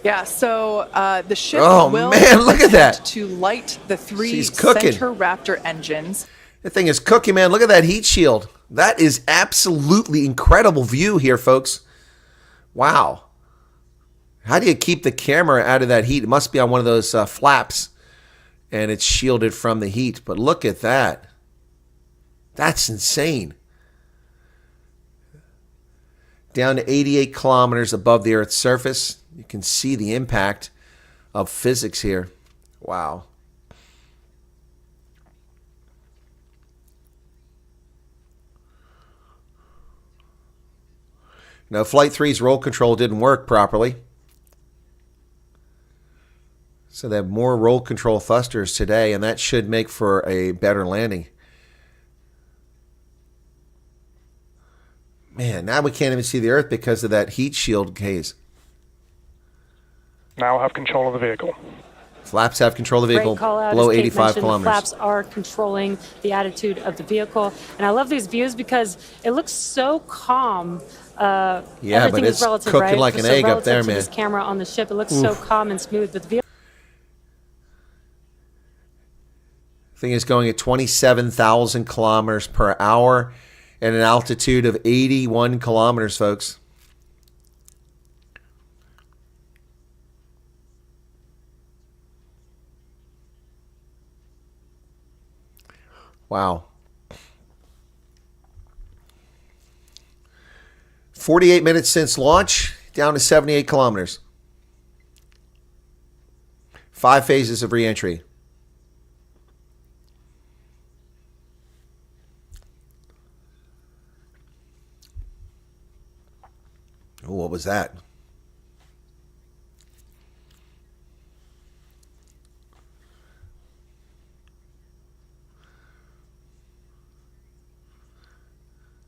Speaker 5: Yeah, so the ship
Speaker 2: Oh,
Speaker 5: will
Speaker 2: man, look at that.
Speaker 5: attempt to light the 3
Speaker 2: She's cooking.
Speaker 5: Center Raptor engines.
Speaker 2: That thing is cooking, man. Look at that heat shield. That is absolutely incredible view here, folks. Wow. How do you keep the camera out of that heat? It must be on one of those flaps, and it's shielded from the heat. But look at that. That's insane. Down to 88 kilometers above the Earth's surface. You can see the impact of physics here. Wow. Now, Flight 3's roll control didn't work properly. So they have more roll control thrusters today, and that should make for a better landing. Man, now we can't even see the Earth because of that heat shield haze.
Speaker 4: Now have control of the vehicle.
Speaker 2: Flaps have control of the vehicle
Speaker 6: Great call out,
Speaker 2: below
Speaker 6: as Kate
Speaker 2: 85
Speaker 6: mentioned,
Speaker 2: kilometers.
Speaker 6: The flaps are controlling the attitude of the vehicle. And I love these views because it looks so calm.
Speaker 2: Yeah,
Speaker 6: Everything
Speaker 2: but
Speaker 6: is
Speaker 2: it's
Speaker 6: relative,
Speaker 2: cooking
Speaker 6: right?
Speaker 2: like an
Speaker 6: So
Speaker 2: egg up
Speaker 6: relative
Speaker 2: there,
Speaker 6: to
Speaker 2: man.
Speaker 6: This camera on the ship, it looks so calm and smooth. But the vehicle
Speaker 2: Thing is going at 27,000 kilometers per hour and an altitude of 81 kilometers, folks. Wow. 48 minutes since launch, down to 78 kilometers. 5 phases of reentry. Oh, what was that?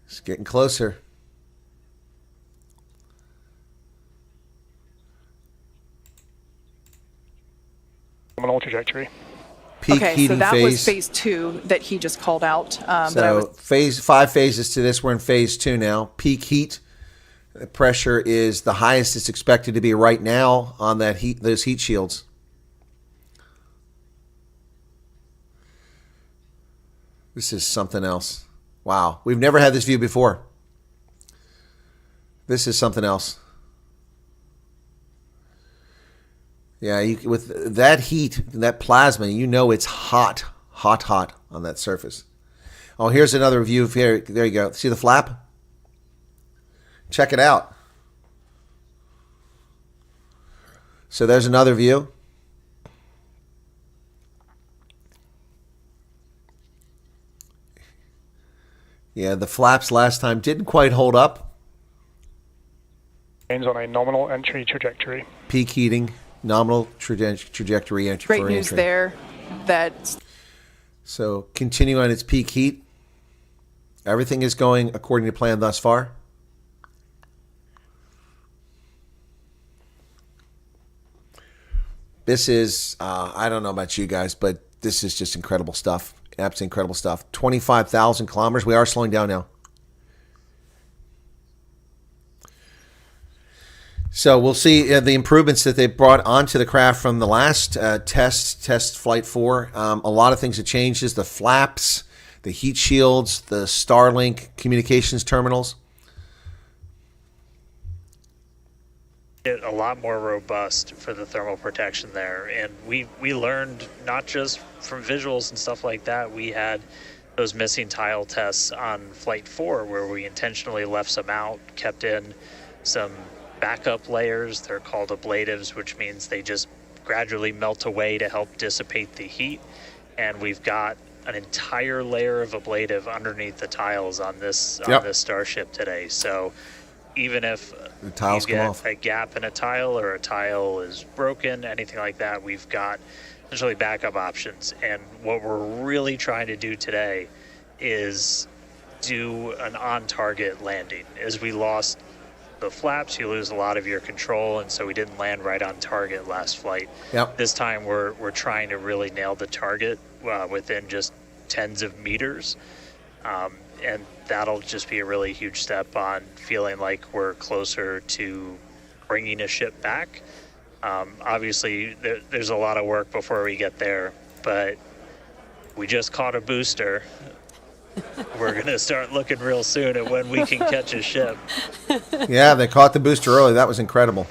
Speaker 2: It's getting closer.
Speaker 4: Nominal trajectory.
Speaker 2: Peak
Speaker 5: Okay,
Speaker 2: heating
Speaker 5: so that
Speaker 2: phase.
Speaker 5: was phase 2 that he just called out. That I
Speaker 2: So
Speaker 5: was
Speaker 2: 5 phases to this. We're in phase 2 now. Peak heat. The pressure is the highest it's expected to be right now on that heat. Those heat shields. This is something else. Wow, we've never had this view before. This is something else. Yeah, with that heat, that plasma, you know it's hot, hot, hot on that surface. Oh, here's another view of here. There you go. See the flap? Check it out. So there's another view. Yeah, the flaps last time didn't quite hold up.
Speaker 4: Remains on a nominal entry trajectory.
Speaker 2: Peak heating, nominal trajectory entry.
Speaker 5: great
Speaker 2: for
Speaker 5: news
Speaker 2: entry.
Speaker 5: there. That
Speaker 2: So continue on its peak heat. Everything is going according to plan thus far. This is, I don't know about you guys, but this is just incredible stuff. Absolutely incredible stuff. 25,000 kilometers. We are slowing down now. So we'll see the improvements that they brought onto the craft from the last test flight 4. A lot of things have changed. The flaps, the heat shields, the Starlink communications terminals.
Speaker 3: A lot more robust for the thermal protection there, and we learned not just from visuals and stuff like that. We had those missing tile tests on flight 4 where we intentionally left some out, kept in some backup layers. They're called ablatives, which means they just gradually melt away to help dissipate the heat, and we've got an entire layer of ablative underneath the tiles on this Starship today. So even if
Speaker 2: the tiles
Speaker 3: you get
Speaker 2: come off.
Speaker 3: a gap in a tile or a tile is broken, anything like that, we've got essentially backup options. And what we're really trying to do today is do an on-target landing. As we lost the flaps, you lose a lot of your control, and so we didn't land right on target last flight.
Speaker 2: Yep.
Speaker 3: This time we're trying to really nail the target within just tens of meters. And that'll just be a really huge step on feeling like we're closer to bringing a ship back. Obviously, there's a lot of work before we get there, but we just caught a booster. We're going to start looking real soon at when we can catch a ship.
Speaker 2: Yeah, they caught the booster early. That was incredible.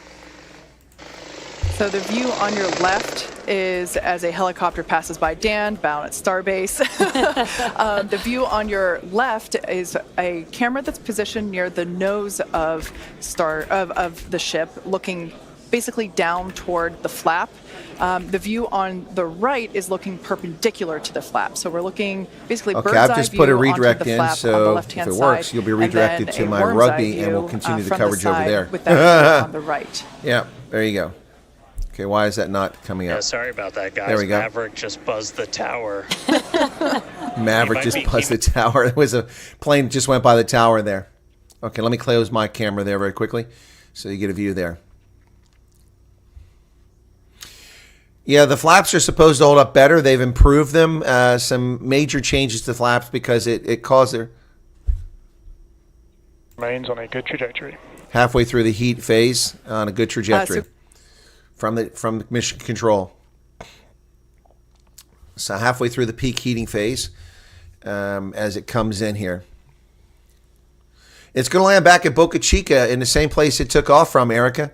Speaker 5: So the view on your left is as a helicopter passes by Dan, bound at Starbase. The view on your left is a camera that's positioned near the nose of the ship, looking basically down toward the flap. The view on the right is looking perpendicular to the flap. So we're looking basically bird's eye view.
Speaker 2: Okay, I've just put a redirect
Speaker 5: onto the
Speaker 2: in,
Speaker 5: flap on the
Speaker 2: so if
Speaker 5: left-hand
Speaker 2: it works,
Speaker 5: side,
Speaker 2: you'll be
Speaker 5: and
Speaker 2: redirected
Speaker 5: then
Speaker 2: to
Speaker 5: a
Speaker 2: my
Speaker 5: worm's eye
Speaker 2: rugby, and
Speaker 5: view,
Speaker 2: we'll continue the
Speaker 5: from
Speaker 2: coverage over
Speaker 5: side
Speaker 2: there.
Speaker 5: with that view on the right.
Speaker 2: Yeah, there you go. Okay, why is that not coming up?
Speaker 3: Yeah, sorry about that, guys.
Speaker 2: There we go.
Speaker 3: Maverick just buzzed the tower.
Speaker 2: Maverick just buzzed the tower. There was a plane just went by the tower there. Okay, let me close my camera there very quickly so you get a view there. Yeah, the flaps are supposed to hold up better. They've improved them. Some major changes to the flaps because it caused their...
Speaker 8: Remains on a good trajectory.
Speaker 2: Halfway through the heat phase on a good trajectory from the mission control. So halfway through the peak heating phase as it comes in here. It's going to land back at Boca Chica in the same place it took off from, Erica.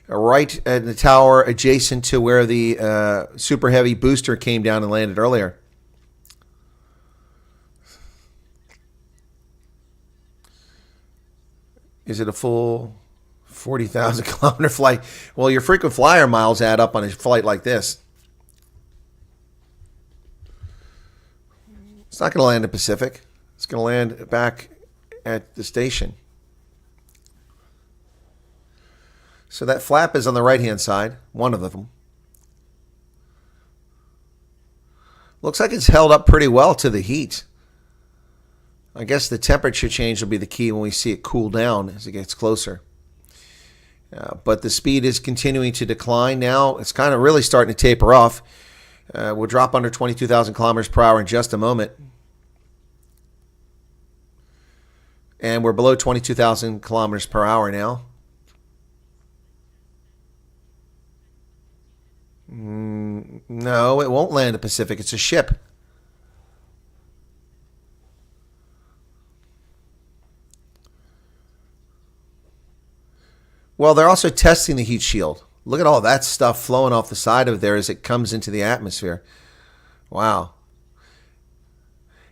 Speaker 2: Right at the tower adjacent to where the Super Heavy booster came down and landed earlier. Is it a full 40,000 kilometer flight? Well, your frequent flyer miles add up on a flight like this. It's not going to land in Pacific. It's going to land back at the station. So that flap is on the right-hand side, one of them. Looks like it's held up pretty well to the heat. I guess the temperature change will be the key when we see it cool down as it gets closer. But the speed is continuing to decline now. It's kind of really starting to taper off. We'll drop under 22,000 kilometers per hour in just a moment. And we're below 22,000 kilometers per hour now. No, it won't land in the Pacific. It's a ship. Well, they're also testing the heat shield. Look at all that stuff flowing off the side of there as it comes into the atmosphere. Wow.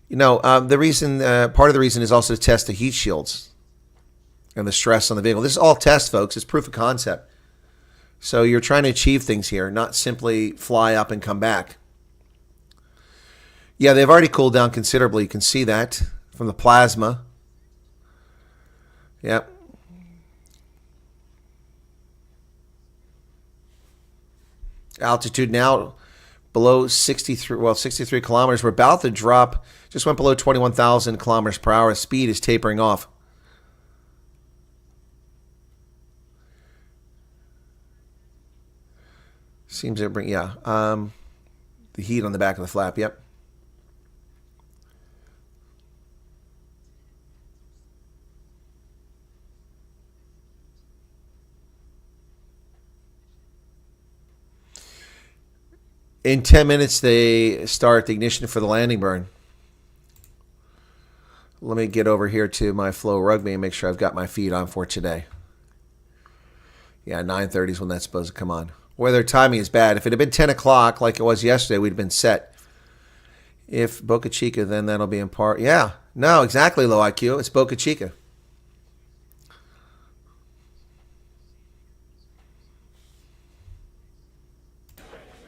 Speaker 2: You know, the reason, part of the reason is also to test the heat shields and the stress on the vehicle. This is all test, folks. It's proof of concept. So you're trying to achieve things here, not simply fly up and come back. Yeah, they've already cooled down considerably. You can see that from the plasma. Yep. Altitude now below 63 kilometers. We're about to drop, just went below 21,000 kilometers per hour. Speed is tapering off. Seems to bring, yeah, the heat on the back of the flap, yep. In 10 minutes, they start the ignition for the landing burn. Let me get over here to my Flow Rugby and make sure I've got my feed on for today. Yeah, 9:30 is when that's supposed to come on. Weather timing is bad. If it had been 10 o'clock like it was yesterday, we'd have been set. If Boca Chica, then that'll be in part. Yeah, no, exactly, low IQ. It's Boca Chica.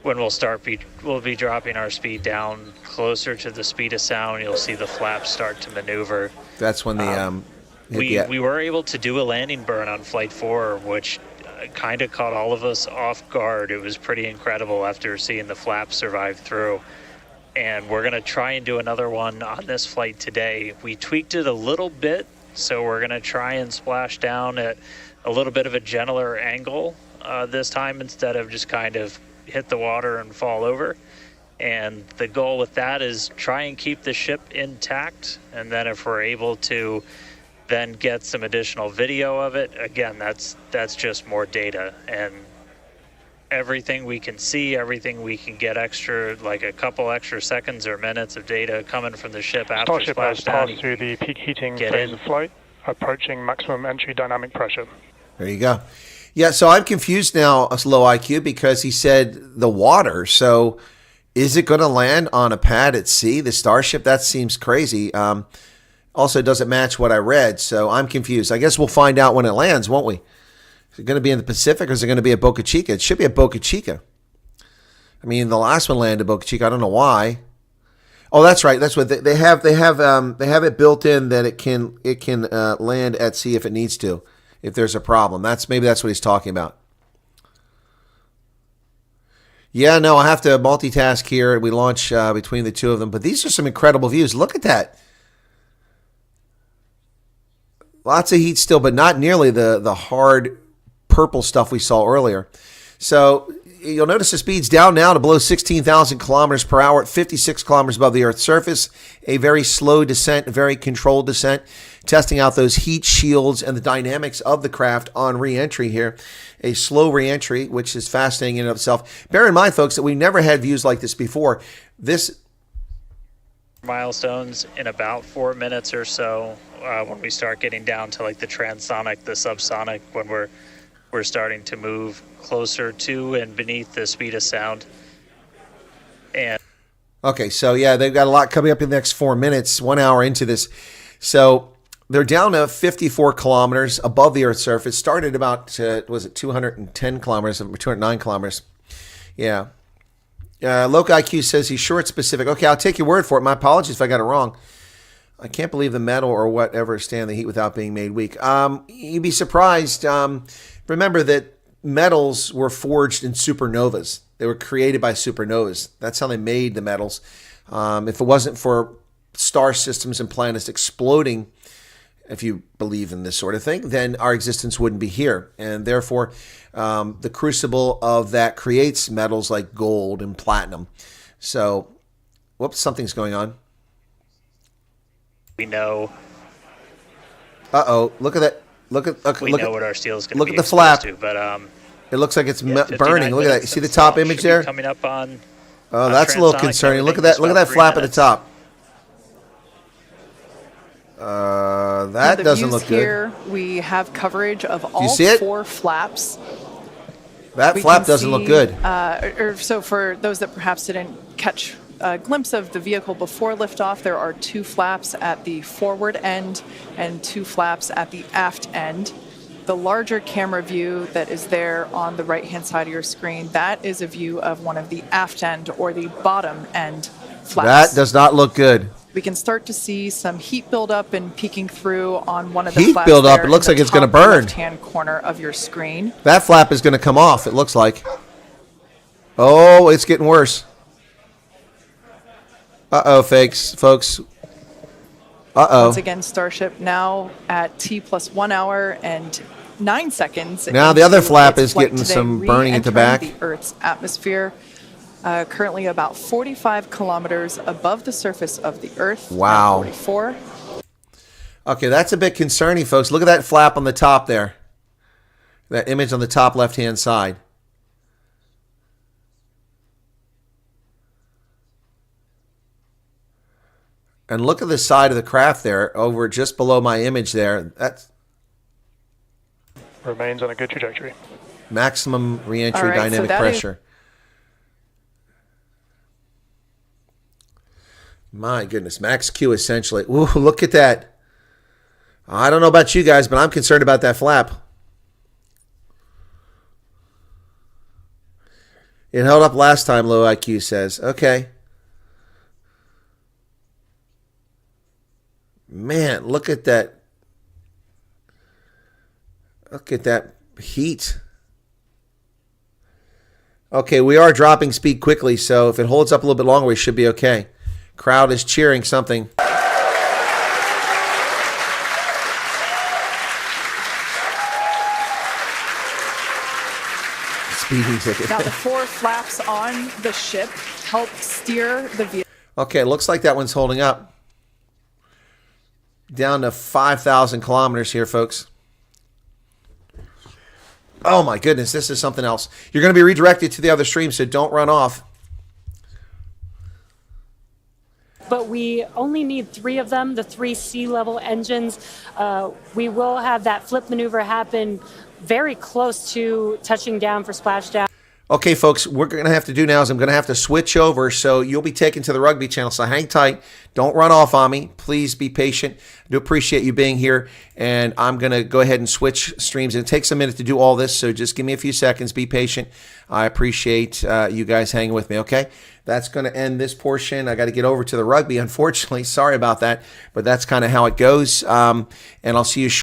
Speaker 3: When we'll be dropping our speed down closer to the speed of sound. You'll see the flaps start to maneuver.
Speaker 2: That's when the
Speaker 3: we were able to do a landing burn on Flight 4, which kind of caught all of us off guard. It was pretty incredible after seeing the flaps survive through. And we're going to try and do another one on this flight today. We tweaked it a little bit, so we're going to try and splash down at a little bit of a gentler angle this time instead of just kind of hit the water and fall over. And the goal with that is try and keep the ship intact, and then if we're able to then get some additional video of it, again, that's just more data, and everything we can see, everything we can get extra, like a couple extra seconds or minutes of data coming from the ship after
Speaker 8: Starship has
Speaker 3: splashdown.
Speaker 8: passed through the peak heating
Speaker 3: Get
Speaker 8: phase
Speaker 3: in.
Speaker 8: of flight, approaching maximum entry dynamic pressure.
Speaker 2: There you go. Yeah, so I'm confused now, low IQ, because he said the water. So is it going to land on a pad at sea, the Starship? That seems crazy. Also, it doesn't match what I read, so I'm confused. I guess we'll find out when it lands, won't we? Is it going to be in the Pacific, or is it going to be at Boca Chica? It should be at Boca Chica. I mean, the last one landed at Boca Chica. I don't know why. Oh, that's right. That's what they have. They have it built in that it can land at sea if it needs to. If there's a problem, maybe that's what he's talking about. Yeah, no, I have to multitask here. We launch between the two of them, but these are some incredible views. Look at that. Lots of heat still, but not nearly the hard purple stuff we saw earlier. So you'll notice the speed's down now to below 16,000 kilometers per hour at 56 kilometers above the Earth's surface. A very slow descent, a very controlled descent, testing out those heat shields and the dynamics of the craft on re-entry here. A slow re-entry, which is fascinating in and of itself. Bear in mind, folks, that we've never had views like this before. This
Speaker 3: Milestones in about 4 minutes or so when we start getting down to like the transonic, the subsonic, when we're starting to move closer to and beneath the speed of sound. And
Speaker 2: okay, so yeah, they've got a lot coming up in the next 4 minutes, 1 hour into this. So they're down to 54 kilometers above the Earth's surface. Started about, 210 kilometers, 209 kilometers. Yeah. Loc IQ says he's sure it's specific. Okay, I'll take your word for it. My apologies if I got it wrong. I can't believe the metal or whatever stand the heat without being made weak. You'd be surprised. Remember that metals were forged in supernovas. They were created by supernovas. That's how they made the metals. If it wasn't for star systems and planets exploding, if you believe in this sort of thing, then our existence wouldn't be here. And therefore, the crucible of that creates metals like gold and platinum. So, whoops, something's going on.
Speaker 3: we know.
Speaker 2: Uh-oh, look at that. Look at
Speaker 3: We know what our steel is going to be
Speaker 2: look at the flap.
Speaker 3: exposed to, but
Speaker 2: It looks like it's
Speaker 3: yeah,
Speaker 2: burning.
Speaker 3: 59
Speaker 2: Look at that. You
Speaker 3: minutes
Speaker 2: see the
Speaker 3: and
Speaker 2: top
Speaker 3: so
Speaker 2: image
Speaker 3: should be
Speaker 2: there?
Speaker 3: coming up on.
Speaker 2: Oh, that's a little
Speaker 3: transonic
Speaker 2: concerning. Look at
Speaker 3: everything,
Speaker 2: that. Look at
Speaker 3: just
Speaker 2: that
Speaker 3: about
Speaker 2: flap
Speaker 3: 3
Speaker 2: at the top. That
Speaker 5: the
Speaker 2: doesn't
Speaker 5: views
Speaker 2: look good.
Speaker 5: here, we have coverage of all
Speaker 2: see it?
Speaker 5: 4 flaps.
Speaker 2: That
Speaker 5: We
Speaker 2: flap
Speaker 5: can
Speaker 2: doesn't look
Speaker 5: see,
Speaker 2: good.
Speaker 5: So for those that perhaps didn't catch a glimpse of the vehicle before liftoff, there are 2 flaps at the forward end and 2 flaps at the aft end. The larger camera view that is there on the right-hand side of your screen, that is a view of one of the aft end or the bottom end flaps.
Speaker 2: That does not look good.
Speaker 5: We can start to see some heat buildup and peeking through on one of the
Speaker 2: Heat
Speaker 5: flaps
Speaker 2: buildup?
Speaker 5: there
Speaker 2: It looks
Speaker 5: in the
Speaker 2: like it's gonna
Speaker 5: top
Speaker 2: burn.
Speaker 5: left-hand corner of your screen.
Speaker 2: That flap is going to come off, it looks like. Oh, it's getting worse. Uh-oh, folks. Uh-oh.
Speaker 5: Once again, Starship now at T plus 1 hour and 9 seconds.
Speaker 2: Now the other
Speaker 5: into
Speaker 2: flap
Speaker 5: its
Speaker 2: is
Speaker 5: flight
Speaker 2: getting
Speaker 5: today,
Speaker 2: some burning at the back.
Speaker 5: re-entering the Earth's atmosphere. Currently about 45 kilometers above the surface of the Earth.
Speaker 2: Wow.
Speaker 5: 44.
Speaker 2: Okay, that's a bit concerning, folks. Look at that flap on the top there. That image on the top left-hand side. And look at the side of the craft there, over just below my image there. That's
Speaker 8: Remains on a good trajectory.
Speaker 2: maximum reentry
Speaker 5: All right, so
Speaker 2: dynamic
Speaker 5: that is-
Speaker 2: pressure. My goodness, max Q essentially. Ooh, look at that. I don't know about you guys, but I'm concerned about that flap. It held up last time, low IQ says. Okay. Man, look at that. Look at that heat. Okay, we are dropping speed quickly, so if it holds up a little bit longer, we should be okay. Crowd is cheering something. Speeding ticket.
Speaker 5: Now the 4 flaps on the ship help steer the vehicle.
Speaker 2: Okay, looks like that one's holding up. Down to 5,000 kilometers here, folks. Oh my goodness, this is something else. You're going to be redirected to the other stream, so don't run off.
Speaker 6: But we only need 3 of them, the 3 sea-level engines. We will have that flip maneuver happen very close to touching down for splashdown.
Speaker 2: Okay, folks, what we're going to have to do now is I'm going to have to switch over, so you'll be taken to the rugby channel, so hang tight. Don't run off on me. Please be patient. I do appreciate you being here, and I'm going to go ahead and switch streams. It takes a minute to do all this, so just give me a few seconds. Be patient. I appreciate you guys hanging with me, okay? That's going to end this portion. I got to get over to the rugby, unfortunately. Sorry about that, but that's kind of how it goes, and I'll see you